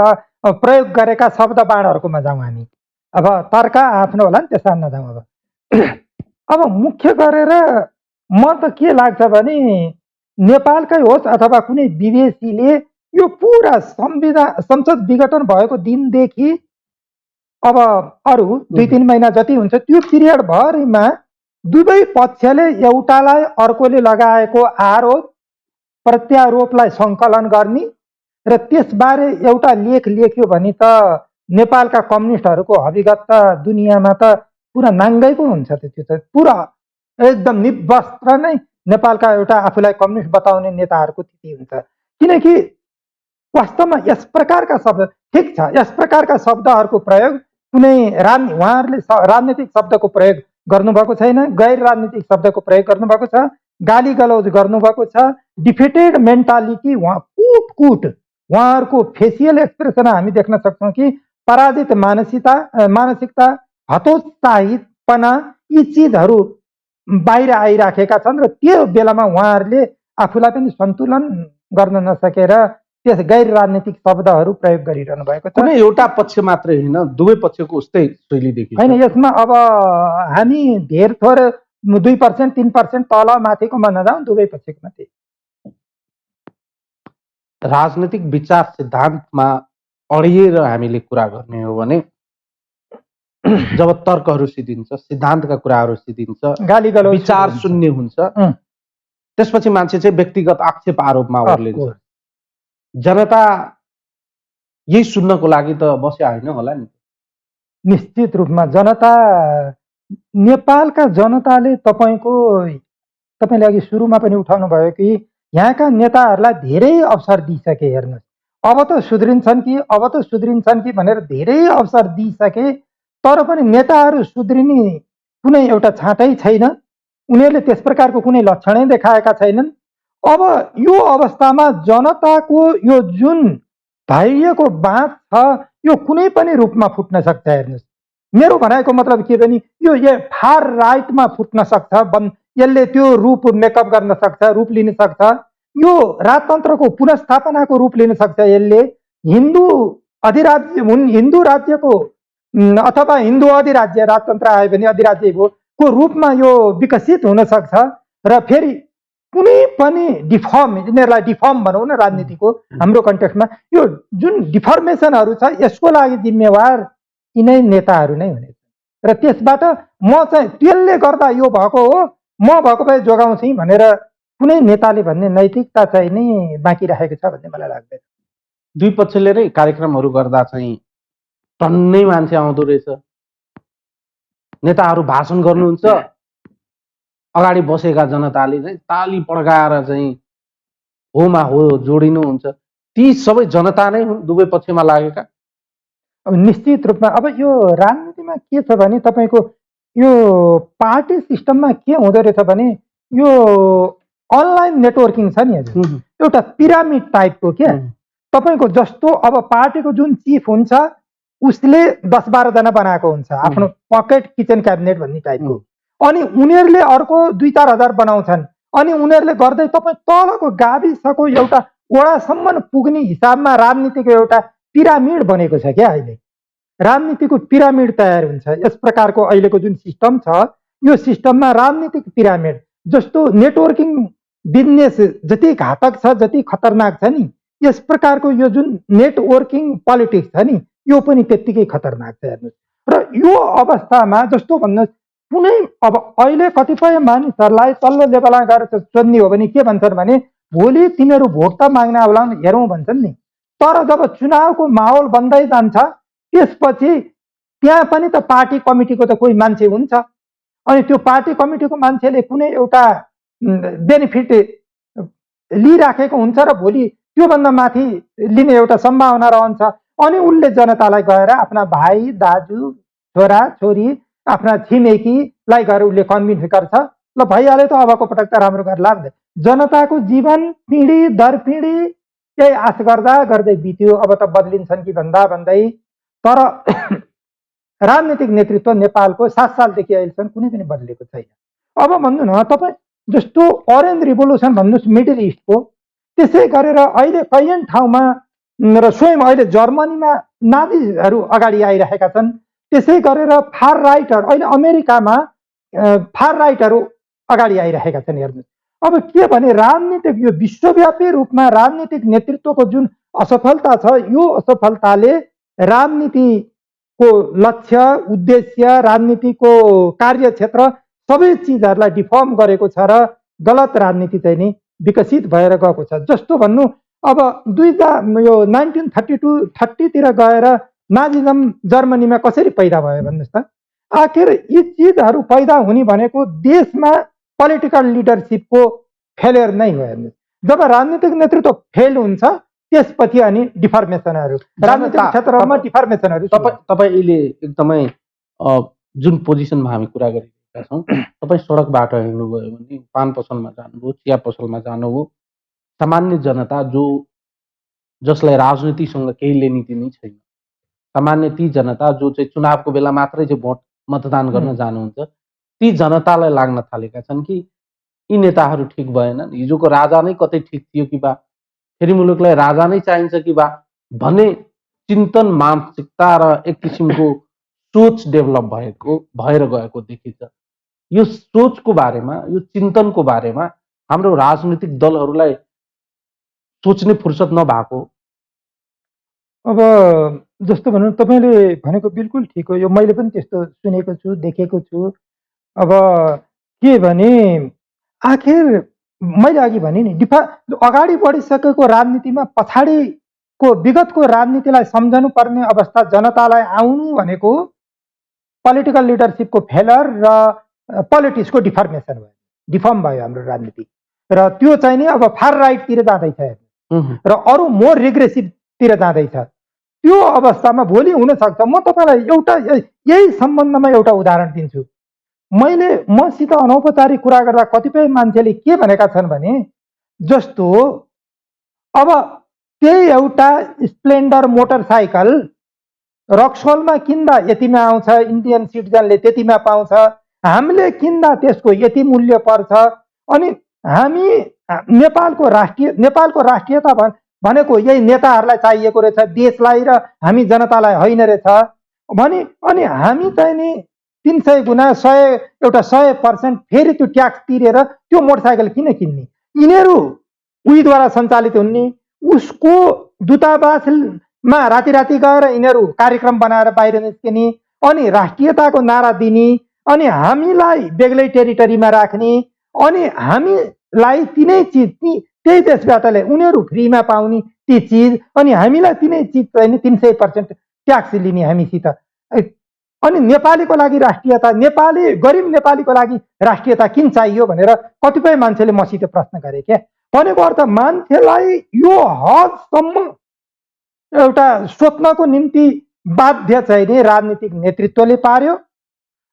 प्रयोग गरेका शब्द बाणहरूकोमा जाउँ हामी। अब तर्क आफ्नो होला नि, त्यसमा नजाउँ। अब मुख्य गरेर म त के लाग्छ भने नेपालकै होस् अथवा कुनै विदेशीले यो पुरा संसद विघटन भएको दिनदेखि अब अरू 2-3 महिना जति हुन्छ त्यो पिरियड भरिमा दुवै पक्षले एउटालाई अर्कोले लगाएको आरोप प्रत्यारोपलाई सङ्कलन गर्ने र त्यसबारे एउटा लेख लेख्यो भने त नेपालका कम्युनिस्टहरूको हविगत त दुनियाँमा त पुरा नाङ्गै पो हुन्छ। त्यो त पुरा एकदम निवस्त्र नै नेपालका एउटा आफूलाई कम्युनिस्ट बताउने नेताहरूको स्थिति हुन्छ। किनकि वास्तवमा यस प्रकारका शब्द ठिक छ, यस प्रकारका शब्दहरूको प्रयोग कुनै उहाँहरूले राजनीतिक शब्दको प्रयोग गर्नुभएको छैन, गैर राजनीतिक शब्दको प्रयोग गर्नुभएको छ, गाली गलौज गर्नुभएको छ, डिफिटेड मेन्टालिटी कुट उहाँहरूको फेसियल एक्सप्रेसनमा हामी देख्न सक्छौँ कि पराजित मानसिकता हतोत्साहितपना यी चिजहरू बाहिर आइराखेका छन् र त्यो बेलामा उहाँहरूले आफूलाई पनि सन्तुलन गर्न नसकेर त्यस गैर राजनीतिक शब्दहरू प्रयोग गरिरहनु भएको छ। कुनै एउटा पक्ष मात्रै होइन, दुवै पक्षको उस्तै शैली देखिन्छ। होइन, यसमा अब हामी धेर थोर 2% 3% तल माथिकोमा नजाउँ, दुवै पक्षको माथि। राजनीतिक विचार सिद्धान्तमा अडिएर हामीले कुरा गर्ने हो भने जब तर्कहरू सिद्धिन्छ, सिद्धान्तका कुराहरू सिद्धिन्छ, गाली गलौज विचार शून्य हुन्छ, त्यसपछि मान्छे चाहिँ व्यक्तिगत आक्षेप आरोपमा ओर्लिन्छ। जनता यही सुन्नको लागि त बस्या होइन होला नि। निश्चित रूपमा नेपालका जनताले तपाईँले अघि सुरुमा पनि उठाउनु भयो कि यहाँका नेताहरूलाई धेरै अवसर दिइसके। हेर्नुहोस्, अब त सुध्रिन्छन् कि भनेर धेरै अवसर दिइसके, तर पनि नेताहरू सुध्रिने कुनै एउटा छाँटै छैन। उनीहरूले त्यस प्रकारको कुनै लक्षणै देखाएका छैनन्। अब यो अवस्थामा जनताको यो जुन धैर्यको बाँध छ यो कुनै पनि रूपमा फुट्न सक्छ। हेर्नुहोस्, मेरो भनाइको मतलब के भने यो फार राइटमा फुट्न सक्छ, यसले त्यो रूप मेकअप गर्न सक्छ, रूप लिन सक्छ, यो राजतन्त्रको पुनर्स्थापनाको रूप लिन सक्छ। यसले हिन्दू राज्यको अथवा हिन्दू अधिराज्य, राजतन्त्र आयो भने अधिराज्य को रूपमा यो विकसित हुन सक्छ र फेरि कुनै पनि डिफर्म, यिनीहरूलाई डिफर्म भनौँ न राजनीतिको हाम्रो कन्टेक्स्टमा, यो जुन डिफर्मेसनहरू छ यसको लागि जिम्मेवार यिनै नेताहरू नै हुनेछ। र त्यसबाट म चाहिँ त्यसले गर्दा यो भएको हो, म भएको भए जोगाउँछु भनेर कुनै नेताले भन्ने नैतिकता चाहिँ नै बाँकी राखेको छ भन्ने मलाई लाग्दैन। दुई पक्षले नै कार्यक्रमहरू गर्दा चाहिँ टन्नै मान्छे आउँदो रहेछ, नेताहरू भाषण गर्नुहुन्छ, अगाडि बसेका जनताले चाहिँ ताली पड्काएर चाहिँ होमा हो जोडिनुहुन्छ। ती सबै जनता नै हुन् दुवै पक्षमा लागेका। अब निश्चित रूपमा अब यो राजनीतिमा के छ भने तपाईँको यो पार्टी सिस्टममा के हुँदो रहेछ भने यो अनलाइन नेटवर्किङ छ नि, एउटा पिरामिड टाइपको क्या। तपाईँको जस्तो अब पार्टीको जुन चिफ हुन्छ उसले 10-12 जना बनाएको हुन्छ, आफ्नो पकेट किचन क्याबिनेट भन्ने टाइपको, अनि उनीहरूले अर्को 2-4 हजार बनाउँछन्, अनि उनीहरूले गर्दै तपाईँ तलको गाविसको एउटा वडासम्म पुग्ने हिसाबमा राजनीतिको एउटा पिरामिड बनेको छ क्या। अहिले राजनीतिको पिरामिड तयार हुन्छ। यस प्रकारको अहिलेको जुन सिस्टम छ यो सिस्टममा राजनीतिक पिरामिड जस्तो नेटवर्किङ बिजनेस जति घातक छ, जति खतरनाक छ नि, यस प्रकारको यो जुन नेटवर्किङ पोलिटिक्स छ नि यो पनि त्यत्तिकै खतरनाक छ हेर्नुहोस्। र यो अवस्थामा जस्तो भन्नुहोस् कुनै अब अहिले कतिपय मानिसहरूलाई तल्लो लेभलमा गएर सोध्ने हो भने के भन्छन् भने भोलि तिनीहरू भोट त माग्न आउलान् हेरौँ भन्छन् नि। तर जब चुनावको माहौल बन्दै जान्छ त्यसपछि त्यहाँ पनि त पार्टी कमिटीको त कोही मान्छे हुन्छ। अनि त्यो पार्टी कमिटीको मान्छेले कुनै एउटा बेनिफिट लिइराखेको हुन्छ र भोलि त्योभन्दा माथि लिने एउटा सम्भावना रहन्छ। अनि उसले जनतालाई गएर आफ्ना भाइ दाजु छोरा छोरी आफ्ना छिमेकीलाई गएर उसले कन्भिन्स गर्छ, ल भइहाल्यो त अबको पटक त राम्रो गर्ला भन्दै। जनताको जीवन पिँढी दर पिँढी त्यही आश गर्दा गर्दै बित्यो। अब त बदलिन्छन् कि भन्दा भन्दै तर राजनीतिक नेतृत्व नेपालको 7 सालदेखि अहिलेसम्म कुनै पनि बदलेको छैन। अब भन्नु न तपाईँ जस्तो अरेन्ज रिभोल्युसन भन्नुहोस् मिडल इस्टको, त्यसै गरेर अहिले कैयन ठाउँमा र स्वयं अहिले जर्मनीमा नाजीहरू अगाडि आइरहेका छन्। त्यसै गरेर फार राइटहरू अहिले अमेरिकामा फार राइटहरू अगाडि आइरहेका छन्। हेर्नुहोस् अब के भने राजनीतिक यो विश्वव्यापी रूपमा राजनीतिक नेतृत्वको जुन असफलता छ यो असफलताले राजनीतिको लक्ष्य उद्देश्य राजनीतिको कार्यक्षेत्र सबै चिजहरूलाई डिफर्म गरेको छ र गलत राजनीति चाहिँ नि विकसित भएर गएको छ। जस्तो भन्नु अब यो 1932-30 गएर नाजिज्म जर्मनीमा कसरी पैदा भयो भन्नुहोस् त। आखिर यी चिजहरू पैदा हुने भनेको देशमा पोलिटिकल लिडरसिपको फेलियर नै हो। हेर्नुहोस् जब राजनीतिक नेतृत्व फेल हुन्छ त्यसपछि अनि डिफर्मेसनहरू राजनीतिक क्षेत्रमा डिफर्मेसनहरू तपाईँले एकदमै जुन पोजिसनमा हामी कुरा गरिरहेका छौँ, तपाईँ सडकबाट हिँड्नुभयो भने पान पसलमा जानुभयो चिया पसलमा जानुभयो, सामान्य जनता जसलाई राजनीतिसँग केही लेनी देनी छैन, सामान्य ती जनता जो चाहिँ चुनावको बेला मात्रै चाहिँ भोट मतदान गर्न जानुहुन्छ, ती जनतालाई लाग्न थालेका छन् कि यी नेताहरू ठिक भएनन्, हिजोको राजा नै कतै ठिक थियो कि बा फेरि मुलुकलाई राजा नै चाहिन्छ कि बा भन्ने चिन्तन मानसिकता र एक किसिमको सोच डेभलप भएर गएको देखिन्छ। यो सोचको बारेमा यो चिन्तनको बारेमा हाम्रो राजनीतिक दलहरूलाई सोच्ने फुर्सद नभएको। अब जस्तो भनौँ तपाईँले भनेको बिल्कुल ठिक हो, यो मैले पनि त्यस्तो सुनेको छु देखेको छु। अब के भने आखिर मैले अघि भने नि अगाडि बढिसकेको राजनीतिमा पछाडिको विगतको राजनीतिलाई सम्झनु पर्ने अवस्था जनतालाई आउनु भनेको पोलिटिकल लिडरसिपको फेलर र पोलिटिक्सको डिफर्मेसन भयो, डिफर्म भयो हाम्रो राजनीति र त्यो चाहिँ नि अब फार राइटतिर जाँदैछ र अरू मोर रिग्रेसिभतिर जाँदैछ। त्यो अवस्थामा भोलि हुनसक्छ। म तपाईँलाई एउटा यही सम्बन्धमा एउटा उदाहरण दिन्छु। मसित अनौपचारिक कुरा गर्दा कतिपय मान्छेले के भनेका छन् भने जस्तो अब त्यही एउटा स्प्लेन्डर मोटरसाइकल रक्सोलमा किन्दा यतिमा आउँछ, इन्डियन सिटिजनले त्यतिमा पाउँछ, हामीले किन्दा त्यसको यति मूल्य पर्छ। अनि हामी नेपालको राष्ट्रियता भनेको यही नेताहरूलाई चाहिएको रहेछ, देशलाई र हामी जनतालाई होइन रहेछ भने अनि हामी चाहिँ नि 300 गुणा 100% फेरि त्यो ट्याक्स तिरेर त्यो मोटरसाइकल किन किन्ने? यिनीहरू उहीद्वारा सञ्चालित हुने, उसको दूतावासमा राति राति गएर यिनीहरू कार्यक्रम बनाएर बाहिर निस्किने अनि राष्ट्रियताको नारा दिने अनि हामीलाई बेग्लै टेरिटरीमा राख्ने अनि हामीलाई तिनै चिज त्यही देशबाटले उनीहरू फ्रीमा पाउने ती चिज अनि हामीलाई तिनै चिज चाहिँ 300% ट्याक्स लिने हामीसित। अनि नेपालीको लागि राष्ट्रियता गरिब नेपालीको लागि राष्ट्रियता किन चाहियो भनेर कतिपय मान्छेले मसित प्रश्न गरे क्या। भनेको अर्थ मान्छेलाई यो हदसम्म एउटा सोच्नको निम्ति बाध्य चाहिँ नि राजनीतिक नेतृत्वले पार्यो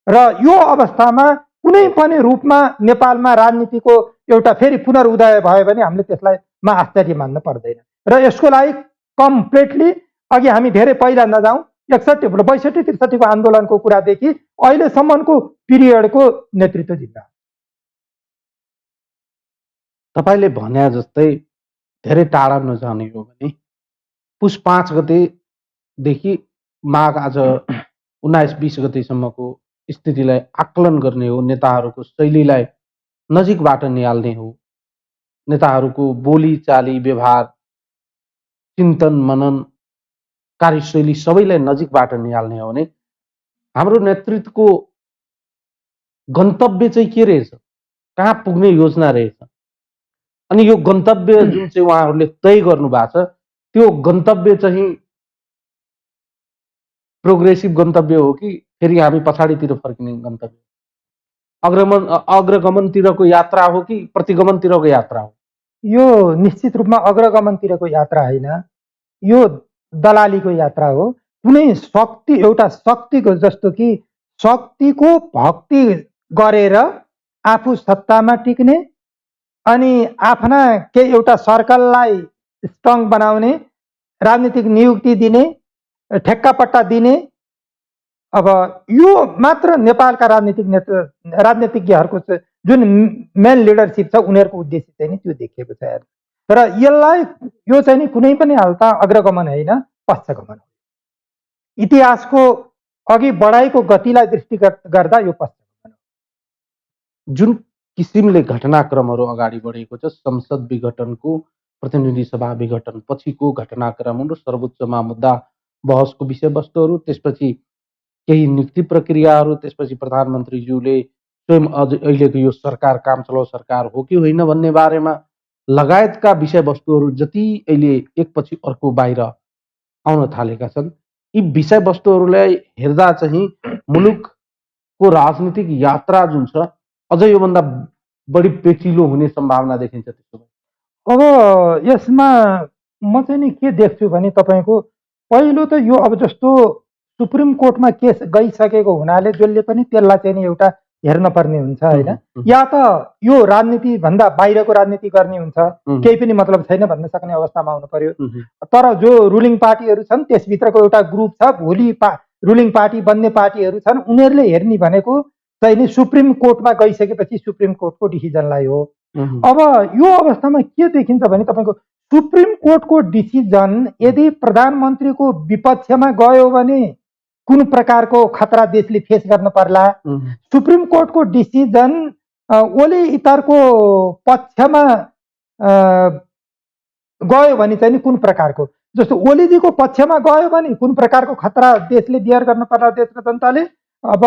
र यो अवस्थामा कुनै पनि रूपमा नेपालमा राजनीतिको एउटा फेरि पुनरुदय भयो भने हामीले त्यसलाई आश्चर्य मान्न पर्दैन। र यसको लागि कम्प्लिटली अघि हामी धेरै पहिला नजाउँ 62-63 आन्दोलनको कुरादेखि अहिलेसम्मको पिरियडको नेतृत्व जिम्मेवार। तपाईँले भने जस्तै धेरै टाढा नजाने हो भने पुस 5 गतेदेखि माघ आज 19-20 गतेसम्मको स्थितिलाई आकलन गर्ने हो, नेताहरूको शैलीलाई नजिकबाट निहाल्ने हो, नेताहरूको बोली चाली व्यवहार चिन्तन मनन कार्यशैली सबैलाई नजिकबाट निहाल्ने हो भने हाम्रो नेतृत्वको गन्तव्य चाहिँ के रहेछ, कहाँ पुग्ने योजना रहेछ, अनि यो गन्तव्य जुन चाहिँ उहाँहरूले तय गर्नु भएको छ त्यो गन्तव्य चाहिँ प्रोग्रेसिभ गन्तव्य हो कि फेरि हामी पछाडितिर फर्किने गन्तव्य, अग्रगमनतिरको यात्रा हो कि प्रतिगमनतिरको यात्रा हो? यो निश्चित रूपमा अग्रगमनतिरको यात्रा होइन, यो दलालीको यात्रा हो। कुनै शक्ति, एउटा शक्तिको, जस्तो कि शक्तिको भक्ति गरेर आफू सत्तामा टिक्ने अनि आफ्ना केही एउटा सर्कललाई स्ट्रङ बनाउने, राजनीतिक नियुक्ति दिने, ठेक्कापट्टा दिने। अब यो मात्र नेपालका राजनीतिज्ञहरूको जुन मेन लिडरसिप छ उनीहरूको उद्देश्य चाहिँ नि त्यो देखिएको छ हेर्नु। र यसलाई यो चाहिँ नि कुनै पनि हालतमा अग्रगमन होइन, पश्चगमन हो। इतिहासको अघि बढाइको गतिलाई दृष्टिगत गर्दा यो पश्चगमन हो। जुन किसिमले घटनाक्रमहरू अगाडि बढेको छ, संसद विघटनको, प्रतिनिधि सभा विघटन पछिको घटनाक्रमहरू, सर्वोच्चमा मुद्दा बहसको विषयवस्तुहरू, त्यसपछि केही नियुक्ति प्रक्रियाहरू, त्यसपछि प्रधानमन्त्रीज्यूले स्वयं अहिलेको यो सरकार काम चलाउ सरकार हो कि होइन भन्ने बारेमा लगायतका विषयवस्तुहरू जति अहिले एकपछि अर्को बाहिर आउन थालेका छन्, यी विषयवस्तुहरूलाई हेर्दा चाहिँ मुलुकको राजनीतिक यात्रा जुन छ अझ योभन्दा बढी पेचिलो हुने सम्भावना देखिन्छ। त्यसो भए अब यसमा म चाहिँ नि के देख्छु भने तपाईँको पहिलो त यो अब जस्तो सुप्रिम कोर्टमा केस गइसकेको हुनाले जसले पनि त्यसलाई चाहिँ नि एउटा हेर्न पर्ने हुन्छ होइन, या त यो राजनीति भन्दा बाहिरको राजनीति गर्ने हुन्छ, केही पनि मतलब छैन भन्न सक्ने अवस्थामा आउनु पर्यो। तर जो रुलिङ पार्टीहरू छन् त्यसभित्रको एउटा ग्रुप छ, भोलि रुलिङ पार्टी बन्ने पार्टीहरू छन्, उनीहरूले हेर्ने भनेको चाहिँ नि सुप्रिम कोर्टमा गइसकेपछि सुप्रिम कोर्टको डिसिजनलाई हो। अब यो अवस्थामा के देखिन्छ भने तपाईँको सुप्रिम कोर्टको डिसिजन यदि प्रधानमन्त्रीको विपक्षमा गयो भने कुन प्रकारको खतरा देशले फेस गर्न पर्ला, सुप्रिम कोर्टको डिसिजन ओली इतरको पक्षमा गयो भने चाहिँ नि कुन प्रकारको, जस्तो ओलीजीको पक्षमा गयो भने कुन प्रकारको खतरा देशले बियर गर्न पर्ला देशको जनताले, अब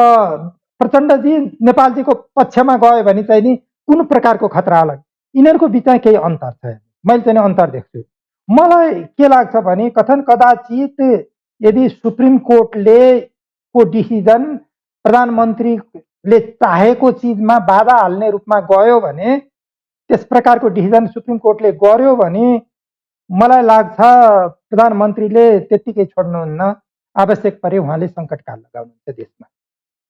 प्रचण्डजी नेपालजीको पक्षमा गयो भने चाहिँ नि कुन प्रकारको खतरा होला। यिनीहरूको बिचमा केही अन्तर छ, मैले चाहिँ अन्तर देख्छु। मलाई के लाग्छ भने कथन कदाचित यदि सुप्रिम कोर्टले को डिसिजन प्रधानमन्त्रीले चाहेको चिजमा बाधा हाल्ने रूपमा गयो भने, त्यस प्रकारको डिसिजन सुप्रिम कोर्टले गर्यो भने मलाई लाग्छ प्रधानमन्त्रीले त्यत्तिकै छोड्नुहुन्न, आवश्यक परे उहाँले सङ्कटकाल लगाउनुहुन्छ, देशमा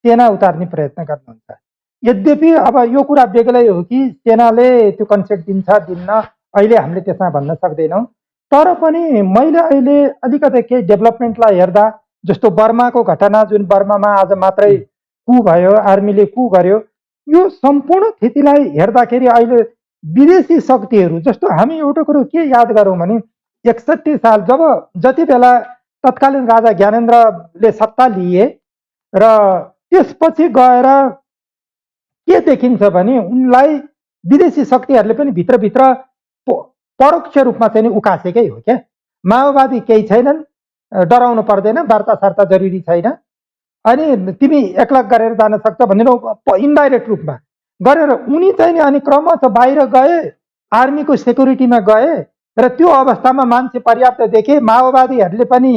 सेना उतार्ने प्रयत्न गर्नुहुन्छ। यद्यपि अब यो कुरा बेग्लै हो कि सेनाले त्यो कन्सेप्ट दिन्छ दिन्न, अहिले हामीले त्यसमा भन्न सक्दैनौँ। तर पनि मैले अहिले अलिकति केही डेभलपमेन्टलाई हेर्दा, जस्तो बर्माको घटना, जुन बर्मामा आज मात्रै कु भयो, आर्मीले कु गर्यो, यो सम्पूर्ण स्थितिलाई हेर्दाखेरि अहिले विदेशी शक्तिहरू, जस्तो हामी एउटा कुरो के याद गरौँ भने 61 साल जति बेला तत्कालीन राजा ज्ञानेन्द्रले सत्ता लिए र त्यसपछि गएर के देखिन्छ भने उनलाई विदेशी शक्तिहरूले पनि भित्रभित्र परोक्ष रूपमा चाहिँ उकासेकै हो क्या। माओवादी केही छैनन्, डराउनु पर्दैन, वार्ता सार्ता जरुरी छैन, अनि तिमी एक्लक गरेर जान सक्छ भनेर इन्डाइरेक्ट रूपमा गरेर उनी चाहिँ नि अनि क्रमशः बाहिर गए, आर्मीको सेक्युरिटीमा गए र त्यो अवस्थामा मान्छे पर्याप्त देखे, माओवादीहरूले पनि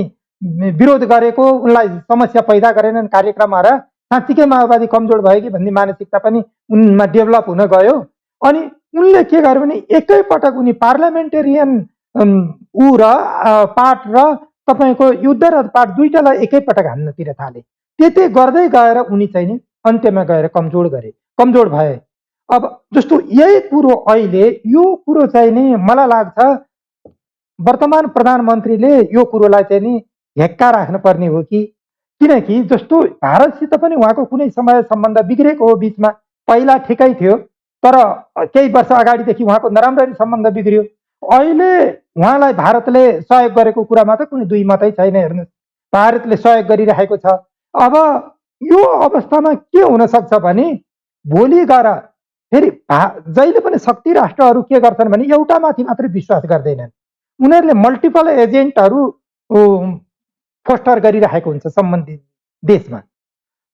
विरोध गरेको, उनलाई समस्या पैदा गरेनन् कार्यक्रमहरू, साँच्चीकै माओवादी कमजोर भयो कि भन्ने मानसिकता पनि उनमा डेभलप हुन गयो। अनि उनले के गर्यो भने एकैपटक उनी पार्लियामेन्टेरियन ऊ र पार्ट र तपाईँको युद्धरत पार्ट दुईटालाई एकैपटक हान्नतिर थाले। त्यति गर्दै गएर उनी चाहिँ नि अन्त्यमा गएर कमजोर भए। अब जस्तो यही कुरो अहिले यो कुरो चाहिँ नि मलाई लाग्छ वर्तमान प्रधानमन्त्रीले यो कुरोलाई चाहिँ नि हेक्का राख्नुपर्ने हो कि, किनकि जस्तो भारतसित पनि उहाँको कुनै समय सम्बन्ध बिग्रेको हो, बिचमा पहिला ठिकै थियो, तर केही वर्ष अगाडिदेखि उहाँको नराम्ररी सम्बन्ध बिग्रियो। अहिले उहाँलाई भारतले सहयोग गरेको कुरामा त कुनै दुई मात्रै छैन, हेर्नुहोस् भारतले सहयोग गरिरहेको छ। अब यो अवस्थामा के हुन सक्छ भने भोलि गएर फेरि जहिले पनि शक्ति राष्ट्रहरू के गर्छन् भने एउटा माथि मात्रै विश्वास गर्दैनन्, उनीहरूले मल्टिपल एजेन्टहरू फोस्टर गरिरहेको हुन्छ सम्बन्धित देशमा।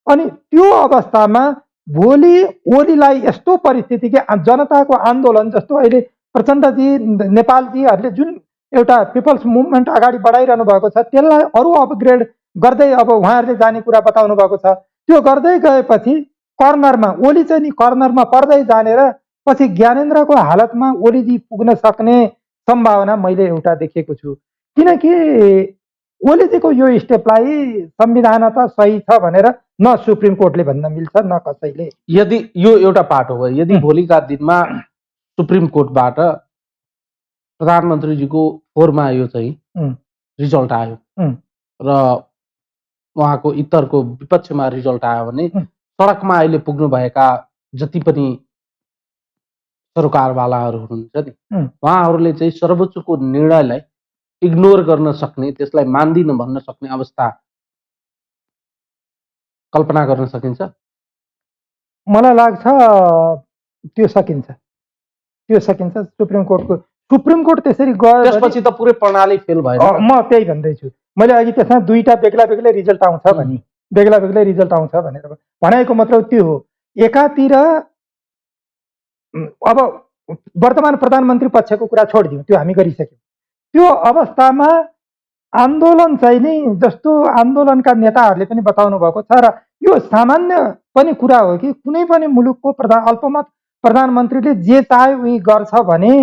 अनि त्यो अवस्थामा भोलि ओलीलाई यस्तो परिस्थिति कि जनताको आन्दोलन जस्तो अहिले प्रचण्डजी नेपालजीहरूले जुन एउटा पिपल्स मुभमेन्ट अगाडि बढाइरहनु भएको छ त्यसलाई अरू अपग्रेड गर्दै अब उहाँहरूले जाने कुरा बताउनु भएको छ। त्यो गर्दै गएपछि कर्नरमा ओली चाहिँ नि कर्नरमा पर्दै जानेर पछि ज्ञानेन्द्रको हालतमा ओलीजी पुग्न सक्ने सम्भावना मैले एउटा देखेको छु। किनकि ओलीजीको यो स्टेपलाई संविधानतः सही छ भनेर न सुप्रिम कोर्टले भन्न मिल्छ न कसैले। यदि यो एउटा पाटो हो, यदि भोलिका दिनमा सुप्रिम कोर्टबाट प्रधानमन्त्रीजीको फोरमा यो चाहिँ रिजल्ट आयो र उहाँको इतरको विपक्षमा रिजल्ट आयो भने सडकमा अहिले पुग्नुभएका जति पनि सरकारवालाहरू हुनुहुन्छ नि उहाँहरूले चाहिँ सर्वोच्चको निर्णयलाई इग्नोर गर्न सक्ने, त्यसलाई मान्दिन भन्न सक्ने अवस्था कल्पना गर्न सकिन्छ? मलाई लाग्छ त्यो सकिन्छ, त्यो सकिन्छ। सुप्रिम कोर्ट त्यसरी गयो त्यसपछि त पुरै प्रणाली फेल भयो। म त्यही भन्दैछु, मैले अघि त्यसमा दुईटा बेग्ला बेग्लै रिजल्ट आउँछ भने बेग्ला बेग्लै रिजल्ट आउँछ भनेर भनेको मतलब त्यो हो। एकातिर अब वर्तमान प्रधानमन्त्री पक्षको कुरा छोडिदिउँ, त्यो हामी गरिसक्यौँ। त्यो अवस्थामा आन्दोलन चाहिँ नि जस्तो आन्दोलनका नेताहरूले पनि बताउनु भएको छ र यो सामान्य पनि कुरा हो कि कुनै पनि मुलुकको अल्पमत प्रधानमन्त्रीले जे चाहे उही गर्छ भने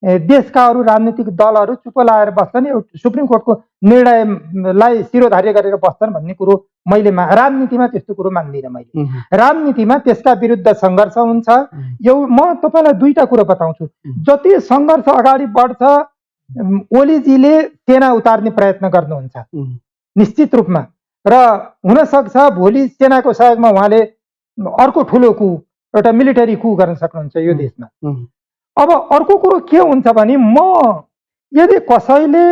देशका अरू राजनीतिक दलहरू चुप लाएर बस्छन्, सुप्रिम कोर्टको निर्णयलाई शिरोधार्य गरेर बस्छन् भन्ने कुरो मैले राजनीतिमा त्यस्तो कुरो मान्दिनँ। मैले राजनीतिमा त्यसका विरुद्ध सङ्घर्ष हुन्छ। म तपाईँलाई दुईटा कुरो बताउँछु। जति सङ्घर्ष अगाडि बढ्छ ओलीजीले सेना उतार्ने प्रयत्न गर्नुहुन्छ निश्चित रूपमा, र हुनसक्छ भोलि सेनाको सहयोगमा उहाँले अर्को ठुलो कु एउटा मिलिटरी कु गर्न सक्नुहुन्छ यो देशमा। अब अर्को कुरो के हुन्छ भने यदि कसैले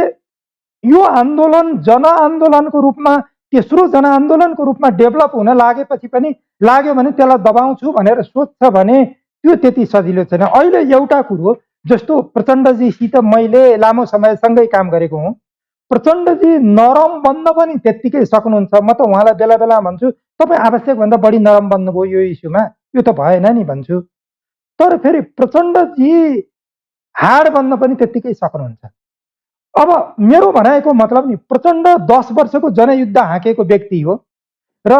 यो आन्दोलन जनआन्दोलनको रूपमा तेस्रो जनआन्दोलनको रूपमा डेभलप हुन लागेपछि पनि लाग्यो भने त्यसलाई दबाउँछु भनेर सोच्छ भने त्यो त्यति सजिलो छैन। अहिले एउटा कुरो जस्तो प्रचण्डजीसित मैले लामो समयसँगै काम गरेको हुँ। प्रचण्डजी नरम बन्न पनि त्यत्तिकै सक्नुहुन्छ। म त उहाँलाई बेला बेला भन्छु तपाईँ आवश्यकभन्दा बढी नरम बन्नुभयो यो इस्युमा, यो त भएन नि भन्छु। तर फेरि प्रचण्डजी हार्ड बन्न पनि त्यत्तिकै सक्नुहुन्छ। अब मेरो भनाइको मतलब नि प्रचण्ड 10 वर्षको जनयुद्ध हाँकेको व्यक्ति हो र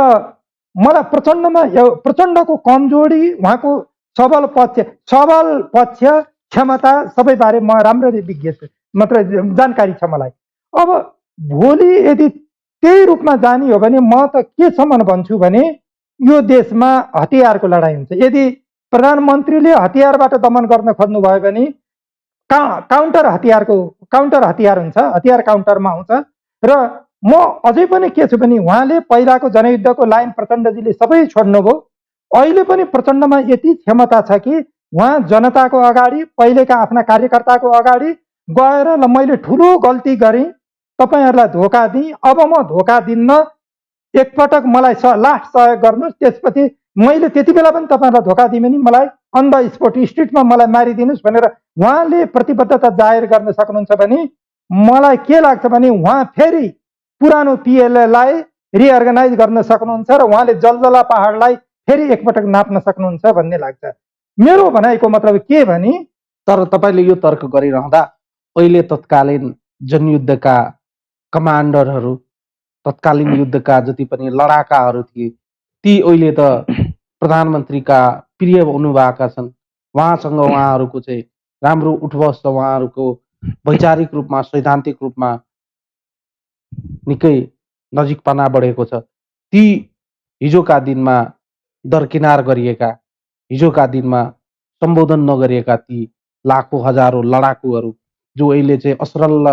मलाई प्रचण्डको कमजोरी, उहाँको सबल पक्ष क्षमता सबैबारे म राम्ररी विज्ञ छु, मात्र जानकारी छ मलाई। अब भोलि यदि त्यही रूपमा जाने हो भने म त केसम्म भन्छु भने यो देशमा हतियारको लडाइँ हुन्छ। यदि प्रधानमन्त्रीले हतियारबाट दमन गर्न खोज्नुभयो भने काउन्टर हतियार हुन्छ, हतियार काउन्टरमा आउँछ। र म अझै पनि के छु भने उहाँले पहिलाको जनयुद्धको लाइन प्रचण्डजीले सबै छोड्नुभयो। अहिले पनि प्रचण्डमा यति क्षमता छ कि उहाँ जनताको अगाडि पहिलेका आफ्ना कार्यकर्ताको अगाडि गएर ल मैले ठुलो गल्ती गरेँ, तपाईँहरूलाई धोका दिएँ, अब म धोका दिन्न, एकपटक मलाई लास्ट सहयोग गर्नुहोस्, त्यसपछि मैले त्यति बेला पनि तपाईँहरूलाई धोका दिएँ भने मलाई अन द स्पोट स्ट्रिटमा मलाई मारिदिनुहोस् भनेर उहाँले प्रतिबद्धता जाहेर गर्न सक्नुहुन्छ भने मलाई के लाग्छ भने उहाँ फेरि पुरानो पिएलएलाई रिअर्गनाइज गर्न सक्नुहुन्छ र उहाँले जलजला पहाडलाई फेरि एकपटक नाप्न सक्नुहुन्छ भन्ने लाग्छ। मेरो भनाइको मतलब के भने तर तपाईँले यो तर्क गरिरहँदा अहिले तत्कालीन जनयुद्धका कमान्डरहरू, तत्कालीन युद्धका जति पनि लडाकाहरू थिए ती अहिले त प्रधानमन्त्रीका प्रिय हुनुभएका छन्। उहाँसँग उहाँहरूको चाहिँ राम्रो उठबस छ, उहाँहरूको वैचारिक रूपमा सैद्धान्तिक रूपमा निकै नजिकपना बढेको छ। ती हिजोका दिनमा दरकिनार गरिएका, हिजोका दिनमा सम्बोधन नगरिएका ती लाखौँ हजारौँ लडाकुहरू जो अहिले चाहिँ असरल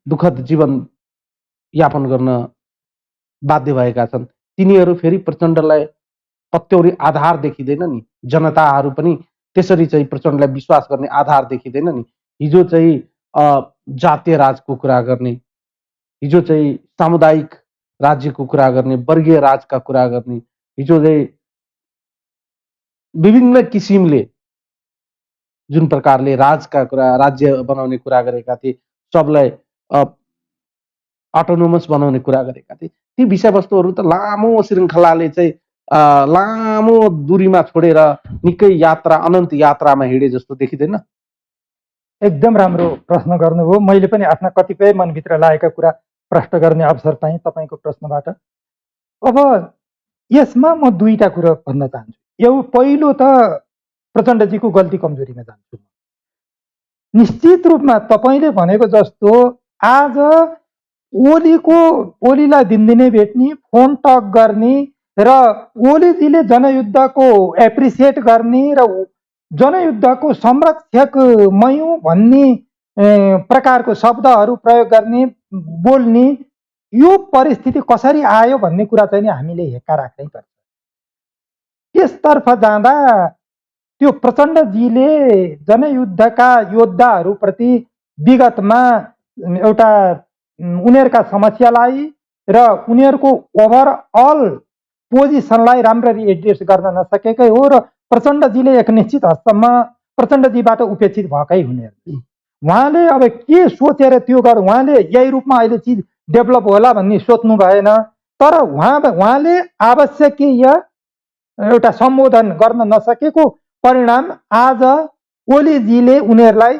दुःखद जीवन यापन गर्न बाध्य भएका छन्, तिनीहरू फेरि प्रचण्डलाई पत्याउने आधार देखिँदैन नि। जनताहरू पनि त्यसरी चाहिँ प्रचण्डलाई विश्वास गर्ने आधार देखिँदैन नि। हिजो चाहिँ जातीय राजको कुरा गर्ने, हिजो चाहिँ सामुदायिक राज्यको कुरा गर्ने, वर्गीय राजका कुरा गर्ने, हिजो चाहिँ विभिन्न किसिमले जुन प्रकारले राजका कुरा, राज्य बनाउने कुरा गरेका थिए सबलाई अटोनोमस बनाउने कुरा गरेका थिए। ती विषयवस्तुहरू त लामो श्रृङ्खलाले चाहिँ लामो दूरीमा छोडेर निकै यात्रा अनन्त यात्रामा हिँडे जस्तो देखिँदैन? एकदम राम्रो प्रश्न गर्नुभयो। मैले पनि आफ्ना कतिपय मनभित्र लागेका कुरा प्रश्न गर्ने अवसर पाएँ तपाईँको प्रश्नबाट। अब यसमा म दुईटा कुरा भन्न चाहन्छु। पहिलो त प्रचण्डजीको गल्ती कमजोरीमा जान्छु। निश्चित रूपमा तपाईँले भनेको जस्तो आज ओलीलाई दिनदिनै भेट्ने, फोन टक गर्ने र ओलीजीले जनयुद्धको एप्रिसिएट गर्ने र जनयुद्धको संरक्षक मयौँ भन्ने प्रकारको शब्दहरू प्रयोग गर्ने, बोल्ने, यो परिस्थिति कसरी आयो भन्ने कुरा चाहिँ नि हामीले हेक्का राख्नै पर्छ। त्यसतर्फ जाँदा त्यो प्रचण्डजीले जनयुद्धका योद्धाहरूप्रति विगतमा एउटा उनीहरूका समस्यालाई र उनीहरूको ओभरअल पोजिसनलाई राम्ररी एड्रेस गर्न नसकेकै हो र प्रचण्डजीले एक निश्चित हदसम्म प्रचण्डजीबाट उपेक्षित भएकै हुने। उहाँले अब के सोचेर त्यो गर, उहाँले यही रूपमा अहिले चिज डेभलप होला भन्ने सोच्नु भएन। तर उहाँले आवश्यकीय एउटा सम्बोधन गर्न नसकेको परिणाम आज ओलीजीले उनीहरूलाई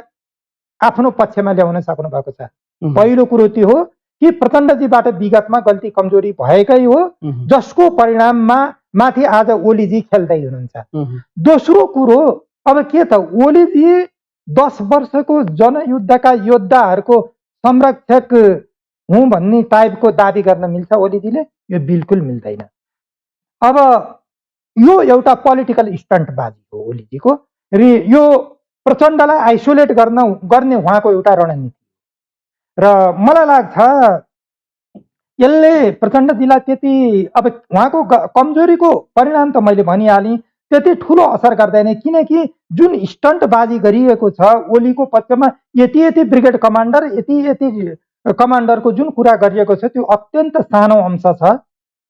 आफ्नो पक्षमा ल्याउन सक्नु भएको छ। पहिलो कुरो त्यो हो कि प्रचण्डजीबाट विगतमा गल्ती कमजोरी भएकै हो, जसको परिणाममा माथि आज ओलीजी खेल्दै हुनुहुन्छ। दोस्रो कुरो अब के त, ओलीजी 10 वर्षको जनयुद्धका योद्धाहरूको संरक्षक हुँ भन्ने टाइपको दाबी गर्न मिल्छ ओलीजीले? यो बिल्कुल मिल्दैन। अब यो एउटा पोलिटिकल स्टन्टबाजी हो ओलीजीको र यो प्रचण्डलाई आइसोलेट गर्ने उहाँको एउटा रणनीति र मलाई लाग्छ यसले प्रचण्डजीलाई त्यति, अब उहाँको कमजोरीको परिणाम त मैले भनिहालेँ, त्यति ठुलो असर गर्दैन। किनकि जुन स्टन्टबाजी गरिएको छ ओलीको पक्षमा, यति यति ब्रिगेड कमान्डर, यति यति कमान्डरको जुन कुरा गरिएको छ त्यो अत्यन्त सानो अंश छ।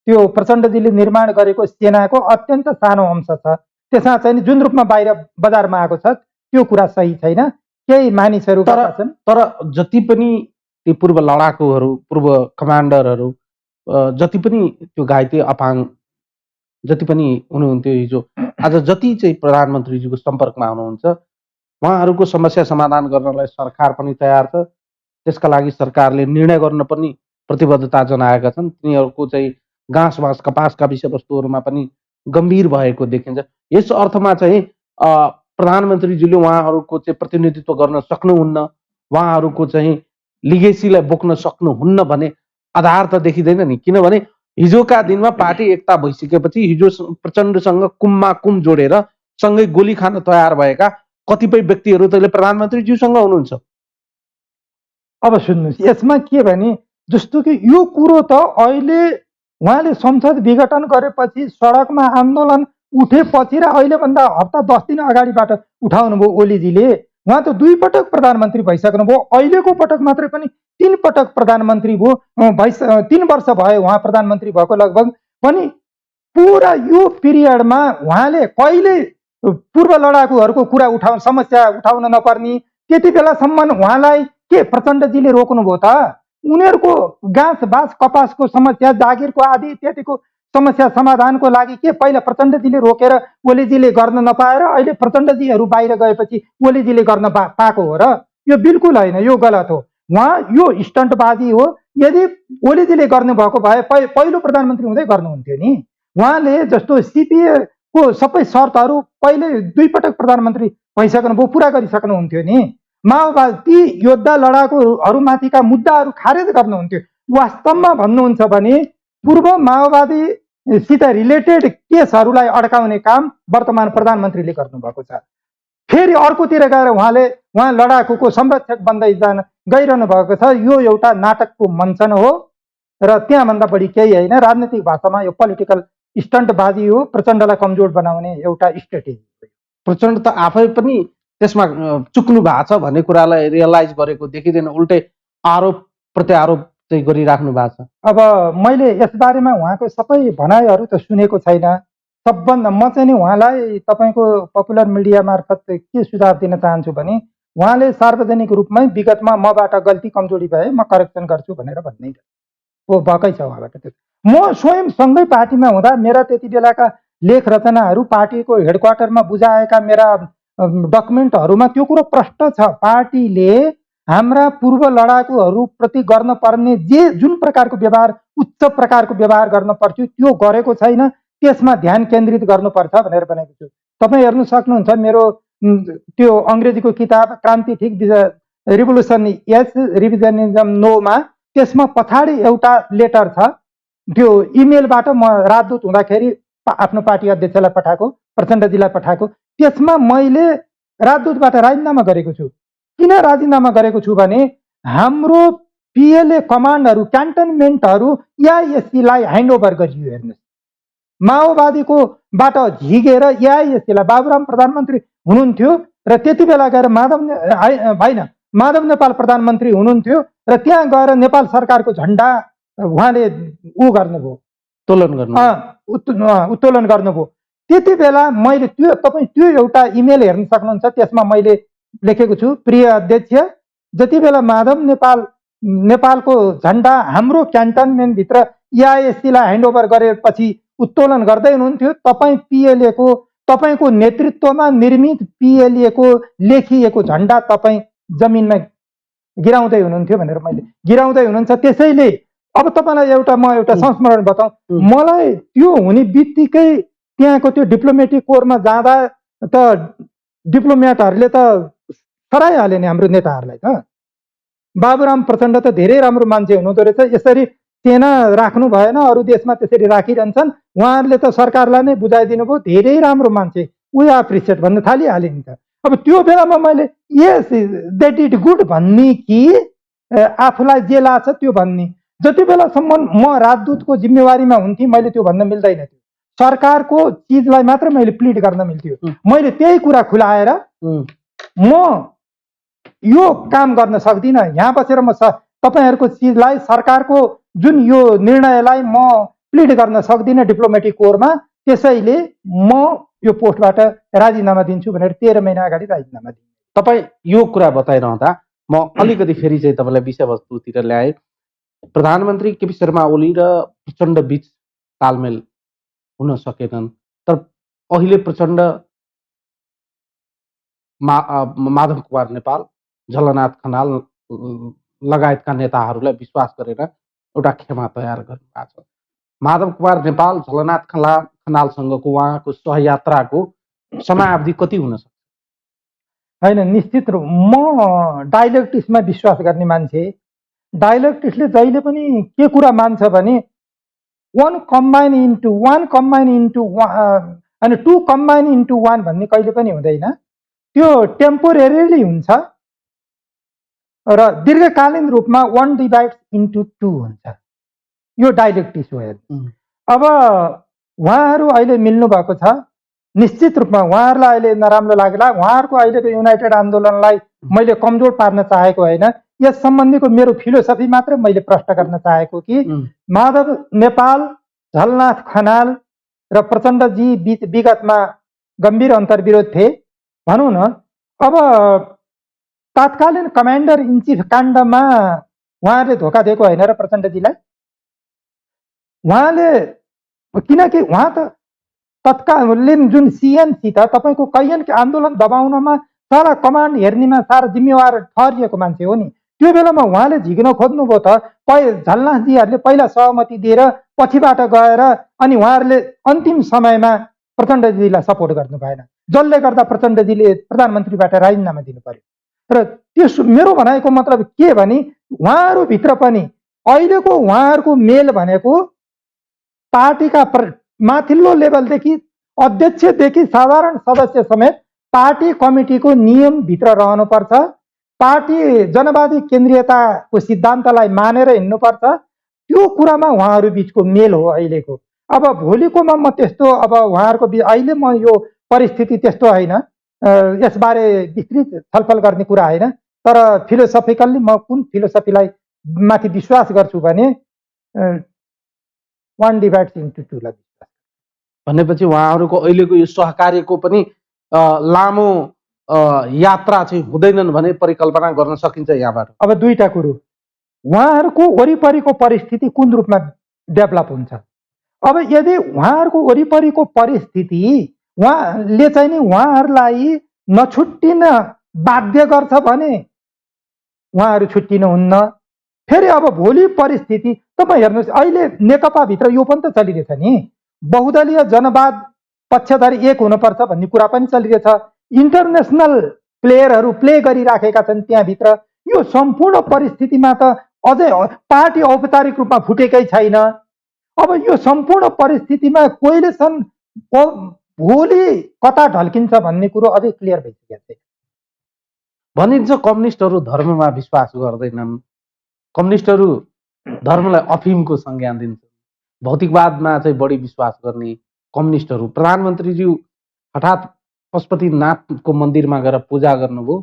त्यो प्रचण्डजीले निर्माण गरेको सेनाको अत्यन्त सानो अंश छ। त्यसमा चाहिँ जुन रूपमा बाहिर बजारमा आएको छ त्यो कुरा सही छैन। केही मानिसहरू छन्, तर जति पनि ती पूर्व लडाकुहरू, पूर्व कमान्डरहरू, जति पनि त्यो घाइते अपाङ जति पनि हुनुहुन्थ्यो हिजो, आज जति चाहिँ प्रधानमन्त्रीजीको सम्पर्कमा हुनुहुन्छ, उहाँहरूको समस्या समाधान गर्नलाई सरकार पनि तयार छ। त्यसका लागि सरकारले निर्णय गर्न पनि प्रतिबद्धता जनाएका छन्। तिनीहरूको चाहिँ घाँस बाँस कपासका विषयवस्तुहरूमा पनि गम्भीर भएको देखिन्छ। यस अर्थमा चाहिँ प्रधानमन्त्रीजीले उहाँहरूको चाहिँ प्रतिनिधित्व गर्न सक्नुहुन्न, उहाँहरूको चाहिँ लिगेसीलाई बोक्न सक्नुहुन्न भने आधार त देखिँदैन नि। किनभने हिजोका दिनमा पार्टी एकता भइसकेपछि हिजो प्रचण्डसँग कुममा कुम जोडेर सँगै गोली खान तयार भएका कतिपय व्यक्तिहरू त प्रधानमन्त्रीज्यूसँग हुनुहुन्छ। अब सुन्नुहोस्, यसमा के भने जस्तो कि यो कुरो त अहिले उहाँले संसद विघटन गरेपछि सडकमा आन्दोलन उठेपछि र अहिलेभन्दा हप्ता 10 दिन अगाडिबाट उठाउनु भयो ओलीजीले। उहाँ त 2 पटक प्रधानमन्त्री भइसक्नु भयो। अहिलेको पटक मात्रै पनि 3 पटक प्रधानमन्त्री भयो, 3 वर्ष भयो उहाँ प्रधानमन्त्री भएको लगभग। पनि पुरा यो पिरियडमा उहाँले कहिले पूर्व लडाकुहरूको कुरा समस्या उठाउन नपर्ने, त्यति बेलासम्म उहाँलाई के प्रचण्डजीले रोक्नुभयो त? उनीहरूको घाँस बाँस कपासको समस्या, जागिरको आदि इत्यादिको समस्या समाधानको लागि के पहिला प्रचण्डजीले रोकेर ओलीजीले गर्न नपाएर अहिले प्रचण्डजीहरू बाहिर गएपछि ओलीजीले गर्न पाएको हो र? यो बिल्कुल होइन, यो गलत हो। उहाँ यो स्टन्टबाजी हो। यदि ओलीजीले गर्नुभएको भए पहिलो प्रधानमन्त्री हुँदै गर्नुहुन्थ्यो नि। उहाँले जस्तो सिपिए को सबै शर्तहरू पहिले 2 पटक प्रधानमन्त्री भइसक्नुभयो, पुरा गरिसक्नुहुन्थ्यो नि। माओवादी ती योद्धा लडाकुहरूमाथिका मुद्दाहरू खारेज गर्नुहुन्थ्यो। वास्तवमा भन्नुहुन्छ भने पूर्व माओवादीसित रिलेटेड केसहरूलाई अड्काउने काम वर्तमान प्रधानमन्त्रीले गर्नुभएको छ। फेरि अर्कोतिर गएर उहाँ लडाकुको संरक्षक बन्दै गइरहनु भएको छ। यो एउटा नाटकको मञ्चन हो र त्यहाँभन्दा बढी केही होइन। राजनीतिक भाषामा यो पोलिटिकल स्टन्टबाजी हो, प्रचण्डलाई कमजोर बनाउने एउटा स्ट्रेटेजी हो। प्रचण्ड त आफै पनि त्यसमा चुक्नु भएको छ भन्ने कुरालाई रियलाइज गरेको देखिँदैन, उल्टै आरोप प्रत्यारोप चाहिँ गरिराख्नु भएको छ। अब मैले यसबारेमा उहाँको सबै भनाइहरू त सुनेको छैन। सबभन्दा म चाहिँ नि उहाँलाई तपाईँको पपुलर मिडिया मार्फत के सुझाव दिन चाहन्छु भने उहाँले सार्वजनिक रूपमै विगतमा मबाट गल्ती कमजोरी भए म करेक्सन गर्छु भनेर भन्ने हो भएकै छ उहाँबाट। त्यो म स्वयं सँगै पार्टीमा हुँदा मेरा त्यति बेलाका लेख रचनाहरू पार्टीको हेडक्वार्टरमा बुझाएका मेरा डकुमेन्टहरूमा त्यो कुरो प्रष्ट छ। पार्टीले हाम्रा पूर्व लडाकुहरूप्रति गर्न पर्ने जुन प्रकारको व्यवहार, उच्च प्रकारको व्यवहार गर्न पर्थ्यो त्यो गरेको छैन, त्यसमा ध्यान केन्द्रित गर्नुपर्छ भनेर भनेको छु। तपाईँ हेर्नु सक्नुहुन्छ मेरो त्यो अङ्ग्रेजीको किताब क्रान्ति ठिक रिभोल्युसन यस रिभिजनिजम नोमा, त्यसमा पछाडि एउटा लेटर छ, त्यो इमेलबाट म राजदूत हुँदाखेरि आफ्नो पार्टी अध्यक्षलाई पठाएको, प्रचण्डजीलाई पठाएको। त्यसमा मैले राजदूतबाट राजीनामा गरेको छु। किन राजीनामा गरेको छु भने हाम्रो पिएलए कमान्डहरू, क्यान्टनमेन्टहरू एआइएससीलाई ह्यान्डओभर गरियो। हेर्नुहोस्, माओवादीको बाट झिकेर एआइएससीलाई, बाबुराम प्रधानमन्त्री हुनुहुन्थ्यो र त्यति बेला गएर माधव नेपाल प्रधानमन्त्री हुनुहुन्थ्यो र त्यहाँ गएर नेपाल सरकारको झन्डा उहाँले गर्नुभयो, उत्तोलन गर्नुभयो। त्यति बेला मैले तपाईँ त्यो एउटा इमेल हेर्न सक्नुहुन्छ, त्यसमा मैले लेखेको छु, प्रिय अध्यक्ष, जति बेला माधव नेपालको झन्डा हाम्रो क्यान्टनमेन्टभित्र एआइएससीलाई ह्यान्डओभर गरेपछि उत्तोलन गर्दै हुनुहुन्थ्यो, तपाईँ पिएलएको, तपाईँको नेतृत्वमा निर्मित पिएलएको लेखिएको झन्डा तपाईँ जमिनमा गिराउँदै हुनुहुन्थ्यो भनेर मैले गिराउँदै हुनुहुन्छ। त्यसैले अब तपाईँलाई म एउटा संस्मरण बताउँ, मलाई त्यो हुने बित्तिकै त्यहाँको त्यो डिप्लोमेटिक कोरमा जाँदा त डिप्लोमेटहरूले त सराइहाल्यो नि हाम्रो नेताहरूलाई। त बाबुराम प्रचण्ड त धेरै राम्रो मान्छे हुनुहुँदो रहेछ, यसरी सेना राख्नु भएन, अरू देशमा त्यसरी राखिरहन्छन्, उहाँहरूले त सरकारलाई नै बुझाइदिनु भयो, धेरै राम्रो मान्छे, वी एप्रिसिएट भन्न थालिहालेँ नि त। अब त्यो बेलामा मैले यस द्याट इट गुड भन्ने कि आफूलाई जे लाग्छ त्यो भन्ने, जति बेलासम्म म राजदूतको जिम्मेवारीमा हुन्थेँ मैले त्यो भन्न मिल्दैन थियो। सरकारको चिजलाई मात्र मैले प्लिड गर्न मिल्थ्यो। मैले त्यही कुरा खुलाएर म यो काम गर्न सक्दिनँ, यहाँ बसेर म तपाईँहरूको चिजलाई, सरकारको जुन यो निर्णयलाई म प्लिड गर्न सक्दिनँ डिप्लोमेटिक कोरमा, त्यसैले म यो पोस्टबाट राजीनामा दिन्छु भनेर 13 महिना अगाडि राजीनामा दिन्छु। तपाईँ यो कुरा बताइरहँदा म अलिकति फेरि चाहिँ तपाईँलाई विषयवस्तुतिर ल्याएँ। प्रधानमन्त्री केपी शर्मा ओली र प्रचण्ड बीच तालमेल हुन सकेनन्, तर अहिले प्रचण्ड, माधव कुमार नेपाल, झलनाथ खनाल लगायतका नेताहरूलाई विश्वास गरेर एउटा खेमा तयार गर्नुभएको छ। माधव कुमार नेपाल, झलनाथ खनालसँगको उहाँको सहयात्राको समयावधि कति हुन सक्छ? होइन, निश्चित रूप म डाइलेक्टिक्समा विश्वास गर्ने मान्छे। डाइलेक्टिक्सले जहिले पनि के कुरा मान्छ भने वान कम्बाइन इन्टु अनि टु कम्बाइन इन्टु वान भन्ने कहिले पनि हुँदैन। त्यो टेम्पोरेरीली हुन्छ र दीर्घकालीन रूपमा वान डिभाइड्स इन्टु टू हुन्छ। यो डाइलेक्टिक्स हो। अब उहाँहरू अहिले मिल्नु भएको छ, निश्चित रूपमा उहाँहरूलाई अहिले नराम्रो लाग्ला। उहाँहरूको अहिलेको युनाइटेड आन्दोलनलाई मैले कमजोर पार्न चाहेको होइन, यस सम्बन्धीको मेरो फिलोसफी मात्र मैले प्रश्न गर्न चाहेको कि माधव नेपाल, झलनाथ खनाल र प्रचण्डजी बीच विगतमा गम्भीर अन्तर्विरोध थिए भनौँ न। अब तात्कालीन कमान्डर इन चिफ काण्डमा उहाँले धोका दिएको होइन र प्रचण्डजीलाई, उहाँले, किनकि उहाँ त तत्कालीन जुन सिएनसी त तपाईँको कैयनको आन्दोलन दबाउनमा सारा कमान्ड हेर्नेमा सारा जिम्मेवार ठहरिएको मान्छे हो नि। त्यो बेलामा उहाँले झिक्न खोज्नुभयो त झलनाथजीहरूले पहिला सहमति दिएर पछिबाट गएर अनि उहाँहरूले अन्तिम समयमा प्रचण्डजीलाई सपोर्ट गर्नु भएन, जसले गर्दा प्रचण्डजीले प्रधानमन्त्रीबाट राजीनामा दिनु पर्यो। र त्यस मेरो भनाइको मतलब के भने उहाँहरूभित्र पनि अहिलेको उहाँहरूको मेल भनेको पार्टीका माथिल्लो लेभलदेखि अध्यक्षदेखि साधारण सदस्य समेत पार्टी कमिटीको नियमभित्र रहनुपर्छ, पार्टी जनवादी केन्द्रीयताको सिद्धान्तलाई मानेर हिँड्नुपर्छ। त्यो कुरामा उहाँहरू बिचको मेल हो अहिलेको। अब भोलिकोमा म त्यस्तो, अब उहाँहरूको अहिले म यो परिस्थिति त्यस्तो होइन, यसबारे विस्तृत छलफल गर्ने कुरा होइन, तर फिलोसफिकल्ली म कुन फिलोसफीलाई माथि विश्वास गर्छु भने वान डिभाइड्स इन्टु टूलाई विश्वास। भनेपछि उहाँहरूको अहिलेको यो सहकार्यको पनि लामो यात्रा चाहिँ हुँदैनन् भने परिकल्पना गर्न सकिन्छ यहाँबाट? अब दुईटा कुरो, उहाँहरूको वरिपरिको परिस्थिति कुन रूपमा डेभलप हुन्छ। अब यदि उहाँहरूको वरिपरिको परिस्थिति उहाँले चाहिँ नि उहाँहरूलाई नछुट्टिन बाध्य गर्छ भने उहाँहरू छुट्टिनुहुन्न। फेरि अब भोलि परिस्थिति तपाईँ हेर्नुहोस्, अहिले नेकपाभित्र यो पनि त चलिरहेछ नि, बहुदलीय जनवाद पक्षधर एक हुनुपर्छ भन्ने कुरा पनि चलिरहेछ। इन्टरनेसनल प्लेयरहरू प्ले गरिराखेका छन् त्यहाँभित्र। यो सम्पूर्ण परिस्थितिमा त अझै पार्टी औपचारिक रूपमा फुटेकै छैन। अब यो सम्पूर्ण परिस्थितिमा कोइलेसन भोलि कता ढल्किन्छ भन्ने कुरो अझै क्लियर भइसकेको छैन। भनिन्छ कम्युनिस्टहरू धर्ममा विश्वास गर्दैनन्, कम्युनिस्टहरू धर्मलाई अफिमको संज्ञा दिन्छन्, भौतिकवादमा चाहिँ बढी विश्वास गर्ने कम्युनिस्टहरू। प्रधानमन्त्रीज्यू हठात पशुपतिनाथको मन्दिरमा गएर पूजा गर्नुभयो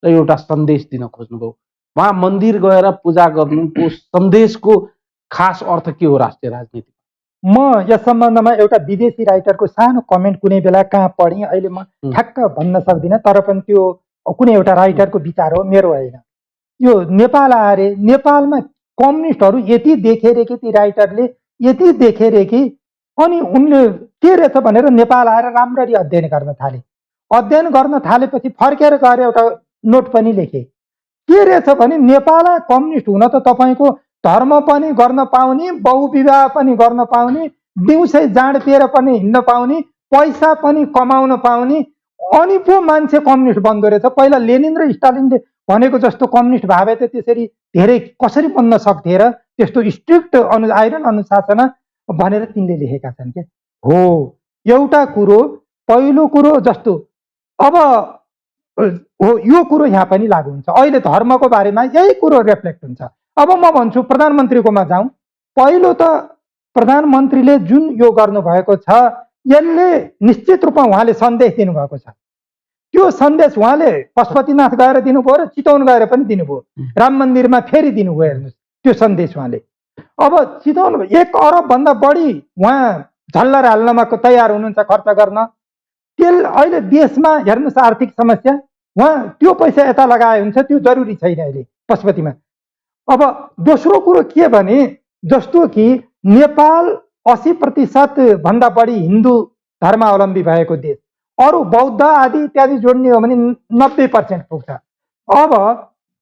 र एउटा सन्देश दिन खोज्नुभयो। उहाँ मन्दिर गएर पूजा गर्नुको सन्देशको खास अर्थ के हो राष्ट्रिय राजनीति? म यस सम्बन्धमा एउटा विदेशी राइटरको सानो कमेन्ट कुनै बेला कहाँ पढेँ, अहिले म ठ्याक्क भन्न सक्दिनँ, तर पनि त्यो कुनै एउटा राइटरको विचार हो, मेरो होइन। यो नेपाल आए, नेपालमा कम्युनिस्टहरू यति देखे रे कि ती राइटरले यति देखे रे कि अनि उनले के रहेछ भनेर नेपाल आएर राम्ररी अध्ययन गर्न थाले। अध्ययन गर्न थालेपछि फर्केर गएर एउटा नोट पनि लेखे। के रहेछ भने नेपाल कम्युनिस्ट हुन त तपाईँको धर्म पनि गर्न पाउने, बहुविवाह पनि गर्न पाउने, दिउँसै जाँड पिएर पनि हिँड्न पाउने, पैसा पनि कमाउन पाउने, अनि पो मान्छे कम्युनिस्ट बन्दो रहेछ। पहिला लेनिन र स्टालिनले भनेको जस्तो कम्युनिस्ट भावे त त्यसरी धेरै कसरी बन्न सक्थे र, त्यस्तो स्ट्रिक्ट आइरन अनुशासना भनेर तिनले लेखेका छन् के हो। एउटा कुरो, पहिलो कुरो जस्तो अब हो, यो कुरो यहाँ पनि लागू हुन्छ। अहिले धर्मको बारेमा यही कुरो रिफ्लेक्ट हुन्छ। अब म भन्छु प्रधानमन्त्रीकोमा जाउँ। पहिलो त प्रधानमन्त्रीले जुन यो गर्नुभएको छ, यसले निश्चित रूपमा उहाँले सन्देश दिनुभएको छ। त्यो सन्देश उहाँले पशुपतिनाथ गएर दिनुभयो र चितवन गएर पनि दिनुभयो, राम मन्दिरमा फेरि दिनुभयो। हेर्नुहोस् त्यो सन्देश उहाँले। अब चितवन 1 अरबभन्दा बढी उहाँ झल्लर हाल्नमा तयार हुनुहुन्छ खर्च गर्न। अहिले देशमा हेर्नुहोस् आर्थिक समस्या, उहाँ त्यो पैसा यता लगाए हुन्छ, त्यो जरुरी छैन अहिले पशुपतिमा। अब दोस्रो कुरो के भने, जस्तो कि नेपाल 80% भन्दा बढी हिन्दू धर्मावलम्बी भएको देश, अरू बौद्ध आदि इत्यादि जोड्ने हो भने 90% पुग्छ। अब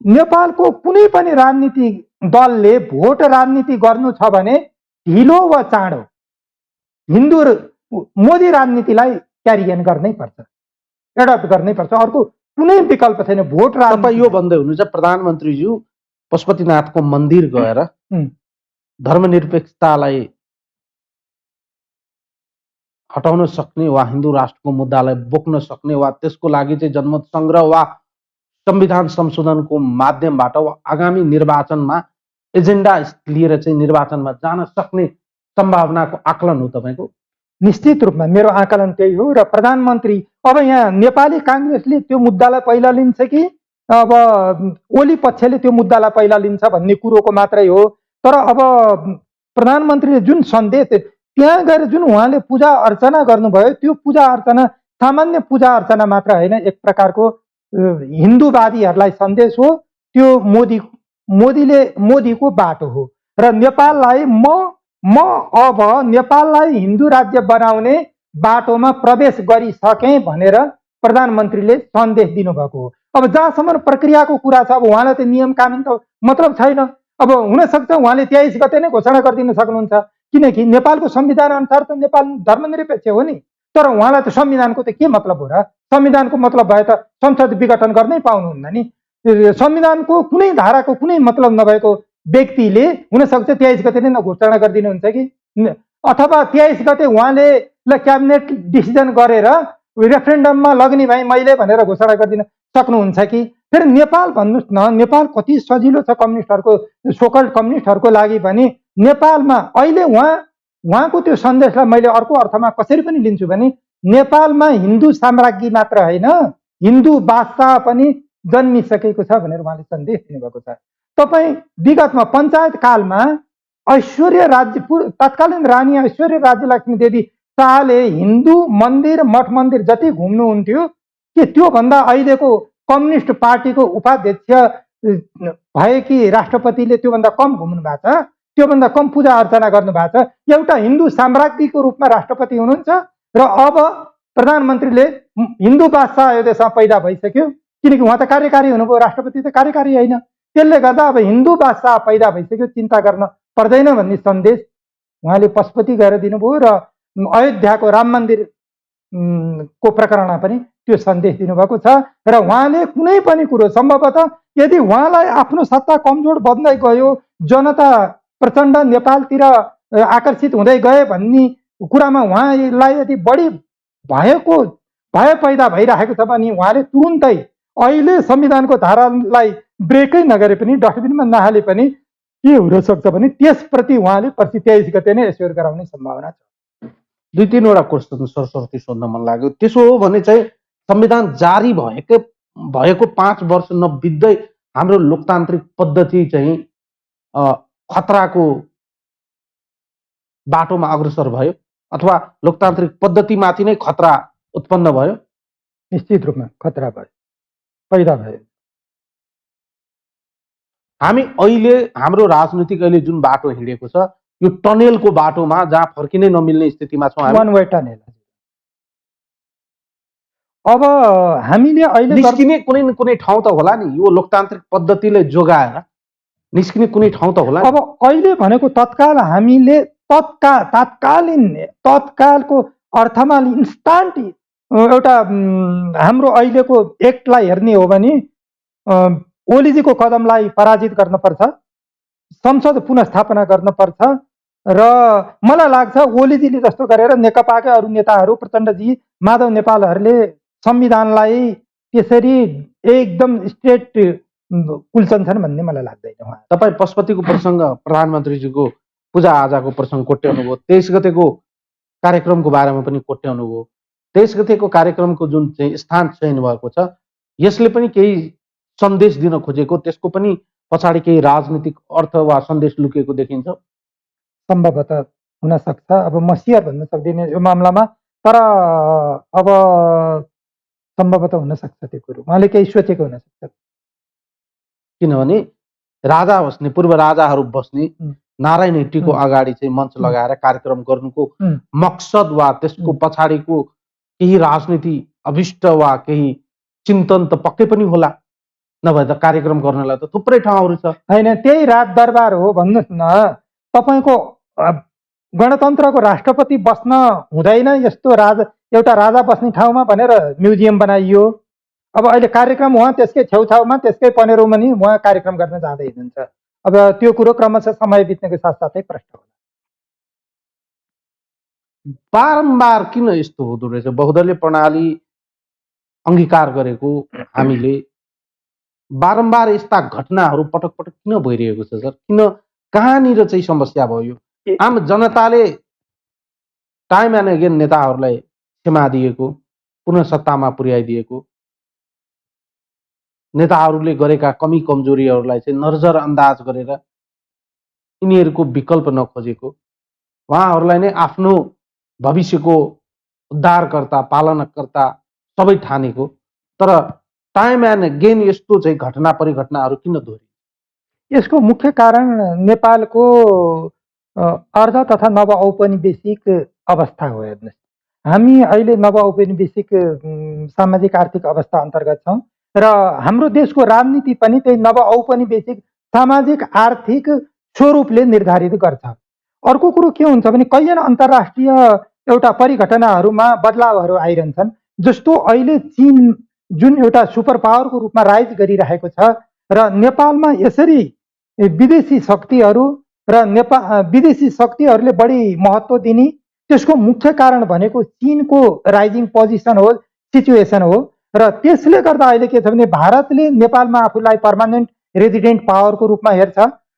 नेपालको कुनै पनि राजनीतिक दलले भोट राजनीति गर्नु छ भने ढिलो वा चाँडो हिन्दू मोदी राजनीतिलाई क्यारियन गर्नै पर्छ, एडप्ट गर्नै पर्छ, अर्को कुनै विकल्प छैन। भोट तपाईँ यो भन्दै हुनुहुन्छ प्रधानमन्त्रीज्यू पशुपतिनाथको मन्दिर गएर धर्मनिरपेक्षतालाई हटाउन सक्ने वा हिन्दू राष्ट्रको मुद्दालाई बोक्न सक्ने वा त्यसको लागि चाहिँ जनमत संग्रह वा संविधान संशोधनको माध्यमबाट आगामी निर्वाचनमा एजेन्डा लिएर चाहिँ निर्वाचनमा जान सक्ने सम्भावनाको आकलन हो तपाईँको? निश्चित रूपमा मेरो आकलन त्यही हो। र प्रधानमन्त्री अब यहाँ नेपाली काङ्ग्रेसले त्यो मुद्दालाई पहिला लिन्छ कि अब ओली पक्षले त्यो मुद्दालाई पहिला लिन्छ भन्ने कुरोको मात्रै हो। तर अब प्रधानमन्त्रीले जुन सन्देश त्यहाँ गएर जुन उहाँले पूजा अर्चना गर्नुभयो, त्यो पूजा अर्चना सामान्य पूजा अर्चना मात्र होइन, एक प्रकारको हिन्दूवादीहरूलाई सन्देश हो। त्यो मोदीको बाटो हो। र नेपाललाई म अब नेपाललाई हिन्दू राज्य बनाउने बाटोमा प्रवेश गरिसकेँ भनेर प्रधानमन्त्रीले सन्देश दिनुभएको हो। अब जहाँसम्म प्रक्रियाको कुरा छ, अब उहाँलाई त नियम कानुन त मतलब छैन। अब हुनसक्छ उहाँले 23 गते नै घोषणा गरिदिन सक्नुहुन्छ, किनकि नेपालको संविधान अनुसार त नेपाल धर्मनिरपेक्ष हो नि। तर उहाँलाई त संविधानको त के मतलब हो र? संविधानको मतलब भए त संसद विघटन गर्नै पाउनुहुन्न नि। संविधानको कुनै धाराको कुनै मतलब नभएको व्यक्तिले हुनसक्छ 23 गते नै घोषणा गरिदिनुहुन्छ कि, अथवा 23 गते उहाँले क्याबिनेट डिसिजन गरेर रेफरेन्डममा लग्ने भए मैले भनेर घोषणा गरिदिन सक्नुहुन्छ कि। फेरि नेपाल भन्नुहोस् न, नेपाल कति सजिलो छ कम्युनिस्टहरूको, सोकल्ड कम्युनिस्टहरूको लागि भने। नेपालमा अहिले उहाँको त्यो सन्देशलाई मैले अर्को अर्थमा कसरी पनि लिन्छु भने, नेपालमा हिन्दू साम्राज्ञी मात्र होइन, हिन्दू बादशाह पनि जन्मिसकेको छ भनेर उहाँले सन्देश दिनुभएको छ। तपाईँ विगतमा पञ्चायत कालमा ऐश्वर्य राज्य तत्कालीन रानी ऐश्वर्य राज्यलक्ष्मी देवी शाहले हिन्दू मन्दिर मठ मन्दिर जति घुम्नुहुन्थ्यो के त्योभन्दा अहिलेको कम्युनिस्ट पार्टीको उपाध्यक्ष भएकी राष्ट्रपतिले त्योभन्दा कम घुम्नु भएको छ, त्योभन्दा कम पूजा अर्चना गर्नु भएको छ। एउटा हिन्दू साम्राज्ञीको रूपमा राष्ट्रपति हुनुहुन्छ र अब प्रधानमन्त्रीले हिन्दू बादशाह यो देशमा पैदा भइसक्यो, किनकि उहाँ त कार्यकारी हुनुभयो, राष्ट्रपति त कार्यकारी होइन। त्यसले गर्दा अब हिन्दू बादशाह पैदा भइसक्यो, चिन्ता गर्न पर्दैन भन्ने सन्देश उहाँले पशुपति गएर दिनुभयो र अयोध्याको राम मन्दिर को प्रकरणमा पनि त्यो सन्देश दिनुभएको छ। र उहाँले कुनै पनि कुरो सम्भवतः यदि उहाँलाई आफ्नो सत्ता कमजोर बन्दै गयो, जनता प्रचण्ड नेपालतिर आकर्षित हुँदै गए भन्ने कुरामा उहाँलाई यदि बढी भय पैदा भइरहेको छ भने उहाँले तुरुन्तै अहिले संविधानको धारालाई ब्रेकै नगरे पनि, डस्टबिनमा नहाले पनि के हुन सक्छ भने त्यसप्रति उहाँले पर्सि 23 गते नै एस्योर गराउने सम्भावना छ। 2-3 क्वेसन सरस्वती सोध्न मन लाग्यो। त्यसो हो भने चाहिँ संविधान जारी भएको 5 वर्ष नबित्दै हाम्रो लोकतान्त्रिक पद्धति चाहिँ खतराको बाटोमा अग्रसर भयो अथवा लोकतान्त्रिक पद्धतिमाथि नै खतरा उत्पन्न भयो? निश्चित रूपमा खतरा भयो, पैदा भयो। हामी अहिले हाम्रो राजनीतिक अहिले जुन बाटो हिँडेको छ यो टनेलको बाटोमा जहाँ फर्किनै नमिल्ने स्थितिमा छौँ हामी। One way tunnel. अब हामीले अहिले निस्किने कुनै न कुनै ठाउँ त होला नि, यो लोकतान्त्रिक पद्धतिले जोगाएर निस्किने कुनै ठाउँ त होला। अब अहिले भनेको तत्काल हामीले तत्कालको अर्थमा इन्स्टान्ट एउटा हाम्रो अहिलेको एक्टलाई हेर्ने हो भने ओलीजीको कदमलाई पराजित गर्नुपर्छ, संसद पुनस्थापना गर्नुपर्छ र मलाई लाग्छ ओलीजीले जस्तो गरेर नेकपाका अरू नेताहरू प्रचण्डजी, माधव नेपालहरूले संविधानलाई त्यसरी एकदम स्ट्रेट उल्चन्छन् भन्ने मलाई लाग्दैन। तपाईँ पशुपतिको प्रसङ्ग, प्रधानमन्त्रीजीको पूजा आजाको प्रसङ्ग कोट्याउनु भयो, 23 गतेको कार्यक्रमको बारेमा पनि कोट्याउनु भयो। 23 गतेको कार्यक्रमको जुन चाहिँ स्थान चयन भएको छ यसले पनि केही सन्देश दिन खोजेको, त्यसको पनि पछाडि केही राजनीतिक अर्थ वा सन्देश लुकेको देखिन्छ? सम्भवतः हुन सक्छ। अब म सियर भन्न सक्दिनँ यो मामलामा, तर अब सम्भवतः हुन सक्छ त्यो कुरो, उहाँले केही सोचेको हुन सक्छ। किनभने राजा बस्ने, पूर्व राजाहरू बस्ने नारायण हिट्टीको अगाडि चाहिँ मञ्च लगाएर कार्यक्रम गर्नुको मकसद वा त्यसको पछाडिको केही राजनीति अभिष्ट वा केही चिन्तन त पक्कै पनि होला, नभए त कार्यक्रम गर्नलाई त थुप्रै ठाउँहरू छ। होइन, त्यही राज दरबार हो भन्नुहोस् न। तपाईँको गणतन्त्रको राष्ट्रपति बस्न हुँदैन यस्तो एउटा राजा बस्ने ठाउँमा भनेर म्युजियम बनाइयो। अब अहिले कार्यक्रम उहाँ त्यसकै छेउछाउमा, त्यसकै पनेरोमुनि उहाँ कार्यक्रम गर्न जाँदै हुनुहुन्छ। अब त्यो कुरो क्रमशः समय बित्नेको साथसाथै प्रष्ट होला। बारम्बार किन यस्तो हुँदो रहेछ? बहुदलीय प्रणाली अङ्गीकार गरेको हामीले बारम्बार यस्ता घटनाहरू पटक पटक किन भइरहेको छ सर? किन, कहाँनिर चाहिँ समस्या भयो? आम जनताले टाइम एन्ड अगेन नेताहरूलाई क्षमा दिएको, पुनः सत्तामा पुर्याइदिएको, नेताहरूले गरेका कमी कमजोरीहरूलाई चाहिँ नजरअन्दाज गरेर यिनीहरूको विकल्प नखोजेको, उहाँहरूलाई नै आफ्नो भविष्यको उद्धारकर्ता, पालनकर्ता सबै ठानेको, तर टाइम एन्ड अगेन यस्तो चाहिँ घटना परिघटनाहरू किन दोहोरियो? यसको मुख्य कारण नेपालको अर्ध तथा नव औपनिवेशिक अवस्था हो। हेर्नुहोस्, हामी अहिले नव औपनिवेशिक सामाजिक आर्थिक अवस्था अन्तर्गत छौँ र हाम्रो देशको राजनीति पनि त्यही नव औपनिवेशिक सामाजिक आर्थिक स्वरूपले निर्धारित गर्छ। अर्को कुरो के हुन्छ भने कैयन अन्तर्राष्ट्रिय एउटा परिघटनाहरूमा बदलावहरू आइरहन्छन्। जस्तो अहिले चीन जुन एउटा सुपर पावरको रूपमा राइज गरिरहेको छ र नेपालमा यसरी विदेशी शक्तिहरूले बढी महत्त्व दिने, त्यसको मुख्य कारण भनेको चीनको राइजिङ पोजिसन हो, सिचुएसन हो। र त्यसले गर्दा अहिले के छ भने भारतले नेपालमा आफूलाई पर्मानेन्ट रेजिडेन्ट पावरको रूपमा हेर्छ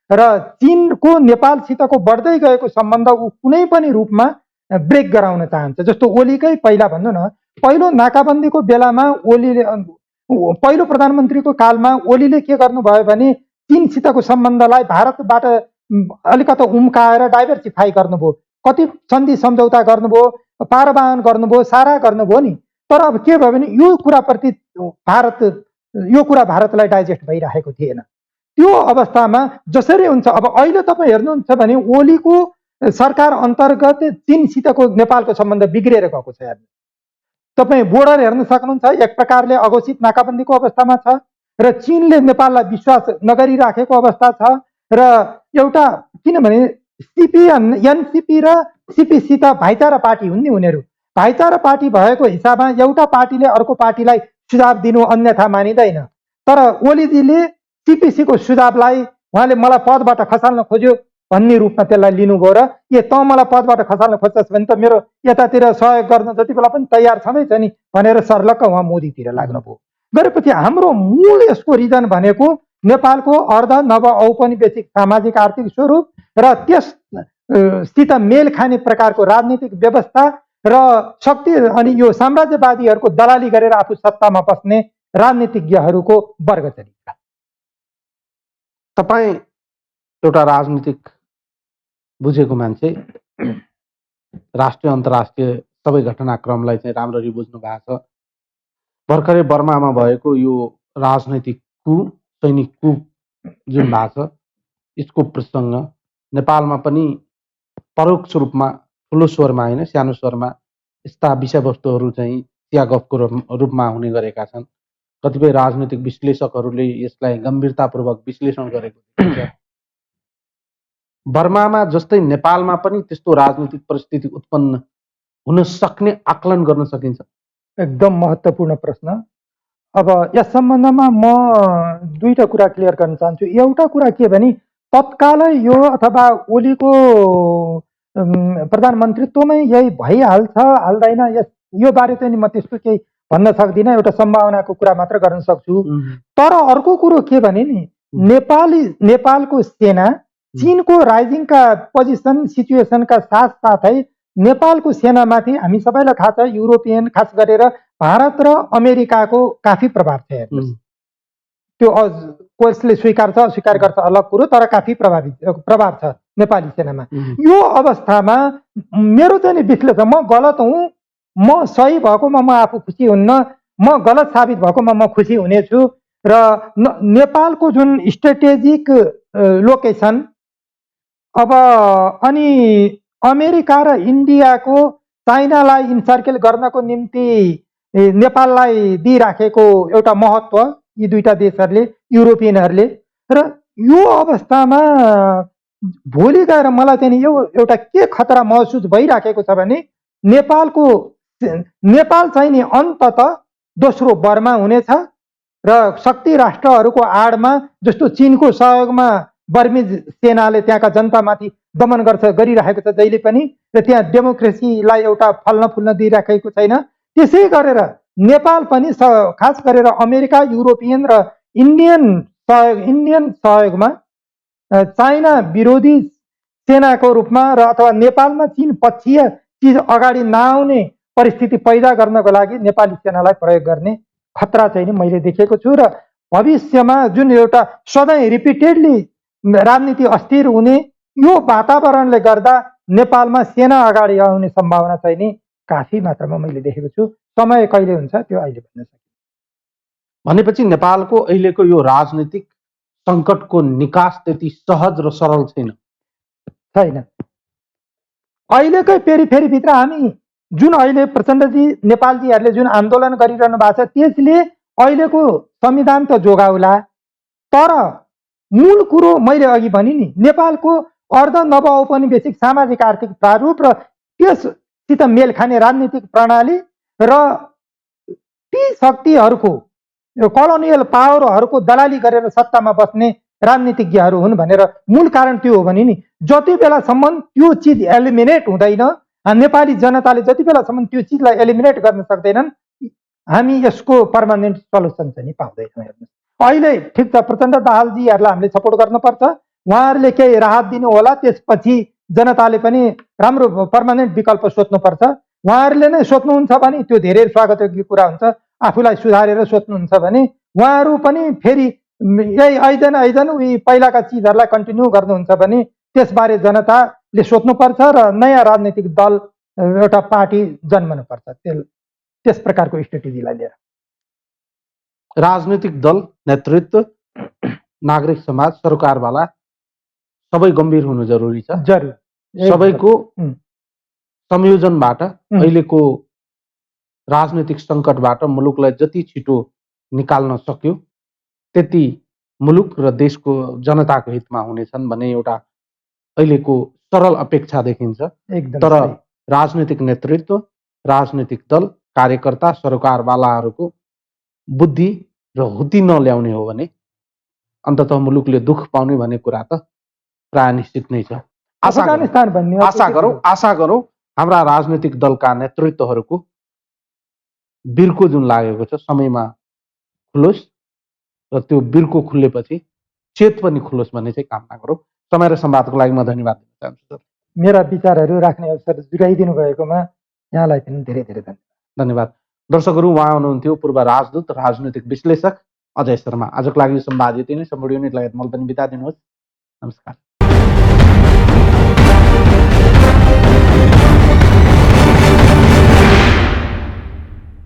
र चीनको नेपालसितको बढ्दै गएको सम्बन्ध ऊ कुनै पनि रूपमा ब्रेक गराउन चाहन्छ। जस्तो ओलीकै पहिला भन्नु न, पहिलो नाकाबन्दीको बेलामा ओलीले, पहिलो प्रधानमन्त्रीको कालमा ओलीले के गर्नुभयो भने चीनसितको सम्बन्धलाई भारतबाट अलिकति उम्काएर डाइभर्सिफाई गर्नुभयो, कति सन्धि सम्झौता गर्नुभयो, पारवाहन गर्नुभयो, सारा गर्नुभयो नि। तर अब के भयो भने यो कुराप्रति यो कुरा भारतलाई डाइजेस्ट भइरहेको थिएन। त्यो अवस्थामा जसरी हुन्छ, अब अहिले तपाईँ हेर्नुहुन्छ भने ओलीको सरकार अन्तर्गत चीनसितको नेपालको सम्बन्ध बिग्रिएर गएको छ। हेर्नु, तपाईँ बोर्डर हेर्न सक्नुहुन्छ, एक प्रकारले अघोषित नाकाबन्दीको अवस्थामा छ र चीनले नेपाललाई विश्वास नगरिराखेको अवस्था छ। र एउटा किनभने एनसीपी र सीपीसी त भाइचारा पार्टी हुन् नि, उनीहरू भाइचारा पार्टी भएको हिसाबमा एउटा पार्टीले अर्को पार्टीलाई सुझाव दिनु अन्यथा मानिँदैन। तर ओलीजीले सीपीसीको सुझावलाई उहाँले मलाई पदबाट खसाल्न खोज्यो भन्ने रूपमा त्यसलाई लिनुभयो र त मलाई पदबाट खसाल्न खोज्छस् भने त मेरो यतातिर सहयोग गर्न जति बेला पनि तयार छँदैछ नि भनेर सर्लक्क उहाँ मोदीतिर लाग्नुभयो। गरेपछि हाम्रो मूल यसको रिजन भनेको नेपालको अर्ध नव औपनिवेशिक सामाजिक आर्थिक स्वरूप र त्यससित मेल खाने प्रकारको राजनीतिक व्यवस्था र शक्ति, अनि यो साम्राज्यवादीहरूको दलाली गरेर आफू सत्तामा बस्ने राजनीतिज्ञहरूको वर्ग चरित्र। तपाईँ एउटा राजनीतिक बुझेको मान्छे, राष्ट्रिय अन्तर्राष्ट्रिय सबै घटनाक्रमलाई चाहिँ राम्ररी बुझ्नु भएको छ। भर्खरै बर्मामा भएको यो राजनैतिक सैनिक कु जुन भएको छ, यसको प्रसङ्ग नेपालमा पनि परोक्ष रूपमा, ठुलो स्वरमा होइन सानो स्वरमा यस्ता विषयवस्तुहरू चाहिँ चियागफको रूपमा हुने गरेका छन्। कतिपय राजनीतिक विश्लेषकहरूले यसलाई गम्भीरतापूर्वक विश्लेषण गरेको देखिन्छ। बर्मामा जस्तै नेपालमा पनि त्यस्तो राजनीतिक परिस्थिति उत्पन्न हुन सक्ने आकलन गर्न सकिन्छ? एकदम महत्त्वपूर्ण प्रश्न। अब यस सम्बन्धमा म दुईटा कुरा क्लियर गर्न चाहन्छु। एउटा कुरा के भने तत्कालै यो अथवा ओलीको प्रधानमन्त्रीत्वमै यही भइहाल्छ हाल्दैन, यो बारे चाहिँ म त्यस्तो केही भन्न सक्दिनँ, एउटा सम्भावनाको कुरा मात्र गर्न सक्छु। तर अर्को कुरो के भने नि, नेपालको सेना चीनको राइजिङका पोजिसन सिचुएसनका साथसाथै नेपालको सेनामाथि हामी सबैलाई थाहा छ युरोपियन खास गरेर भारत र अमेरिकाको काफी प्रभाव छ। हेर्नुहोस्, त्यो कसले स्वीकार छ अस्वीकार गर्छ अलग कुरो, तर काफी प्रभाव छ नेपाली सेनामा। यो अवस्थामा मेरो चाहिँ विश्लेषण, म गलत हुँ, म सही भएकोमा म आफू खुसी हुन्न, म गलत साबित भएकोमा म खुसी हुनेछु। र नेपालको जुन स्ट्रेटेजिक लोकेसन, अब अनि अमेरिका र इन्डियाको चाइनालाई इन्सर्केल गर्नको निम्ति नेपाललाई दिइराखेको एउटा महत्त्व यी दुईटा देशहरूले, युरोपियनहरूले। र यो अवस्थामा भोलि गएर मलाई चाहिँ यो एउटा के खतरा महसुस भइराखेको छ भने नेपाल चाहिँ नि अन्तत दोस्रो बर्मा हुनेछ र शक्ति राष्ट्रहरूको आडमा जस्तो चीनको सहयोगमा बर्मिज सेनाले त्यहाँका जनतामाथि दमन गरिरहेको छ जहिले पनि, र त्यहाँ डेमोक्रेसीलाई एउटा फल्न फुल्न दिइराखेको छैन। त्यसै गरेर नेपाल पनि खास गरेर अमेरिका, युरोपियन र इन्डियन सहयोगमा चाइना विरोधी सेनाको रूपमा र अथवा नेपालमा चीन पक्षीय चिज अगाडि नआउने परिस्थिति पैदा गर्नको लागि नेपाली सेनालाई प्रयोग गर्ने खतरा चाहिँ नि मैले देखेको छु। र भविष्यमा जुन एउटा सधैँ रिपिटेडली राजनीति अस्थिर हुने यो वातावरणले गर्दा नेपालमा सेना अगाडि आउने सम्भावना चाहिँ नि काफी मात्रामा मैले देखेको छु। समय कहिले हुन्छ त्यो अहिले भन्न सकिन्न। भनेपछि नेपालको अहिलेको यो राजनीतिक सङ्कटको निकास त्यति सहज र सरल छैन। अहिलेकै फेरिभित्र हामी जुन अहिले प्रचण्डजी नेपालजीहरूले जुन आन्दोलन गरिरहनु भएको छ त्यसले अहिलेको संविधान त जोगाउला, तर मूल कुरो मैले अघि भने नि नेपालको अर्ध नव औपनिवेशिक सामाजिक आर्थिक प्रारूप र त्यससित मेल खाने राजनीतिक प्रणाली र ती शक्तिहरूको कलोनियल पावरहरूको दलाली गरेर सत्तामा बस्ने राजनीतिज्ञहरू हुन् भनेर मूल कारण त्यो हो भने नि जति बेलासम्म त्यो चिज एलिमिनेट हुँदैन, नेपाली जनताले जति बेलासम्म त्यो चिजलाई एलिमिनेट गर्न सक्दैनन्, हामी यसको पर्मानेन्ट सल्युसन चाहिँ नि पाउँदैनौँ। हेर्नुहोस्, अहिले ठिक छ प्रचण्ड दाहालजीहरूलाई हामीले सपोर्ट गर्नुपर्छ, उहाँहरूले केही राहत दिनु होला, त्यसपछि जनताले पनि राम्रो पर्मानेन्ट विकल्प सोध्नुपर्छ। उहाँहरूले नै सोध्नुहुन्छ भने त्यो धेरै स्वागतयोग्य कुरा हुन्छ, आफूलाई सुधारेर सोध्नुहुन्छ भने उहाँहरू पनि फेरि यही आइजन उही पहिलाका चिजहरूलाई कन्टिन्यू गर्नुहुन्छ भने त्यसबारे जनताले सोध्नुपर्छ र नयाँ राजनीतिक दल एउटा पार्टी जन्मनुपर्छ। त्यस प्रकारको स्ट्रेटेजीलाई लिएर? राजनीतिक दल, नेतृत्व, नागरिक समाज, सरकारवाला सबै गम्भीर हुनु जरुरी छ। जरुर सबैको संयोजनबाट अहिलेको राजनीतिक सङ्कटबाट मुलुकलाई जति छिटो निकाल्न सक्यो त्यति मुलुक र देशको जनताको हितमा हुनेछन् भन्ने एउटा अहिलेको सरल अपेक्षा देखिन्छ। एकदम तर सही। राजनीतिक नेतृत्व, राजनीतिक दल, कार्यकर्ता, सरकारवालाहरूको बुद्धि र हुती नल्याउने हो भने अन्ततः मुलुकले दुःख पाउने भन्ने कुरा त प्राय निश्चित नै छ। अफगानिस्तान भन्ने आशा गरौँ हाम्रा राजनीतिक दलका नेतृत्वहरूको बिर्को जुन लागेको छ समयमा खुलोस् र त्यो बिर्को खुल्लेपछि चेत पनि खुलोस् भन्ने चाहिँ कामना गरौँ। समय र संवादको लागि म धन्यवाद दिन चाहन्छु। मेरा विचारहरू राख्ने अवसर जुटाइदिनु भएकोमा यहाँलाई पनि धेरै धेरै धन्यवाद। दर्शकहरू, उहाँ हुनुहुन्थ्यो पूर्व राजदूत, राजनैतिक विश्लेषक अजय शर्मा। आजको लागि यो संवाद यति नै। सम्पूर्ण युनिटलाई म पनि बिदा दिनुहोस्। नमस्कार।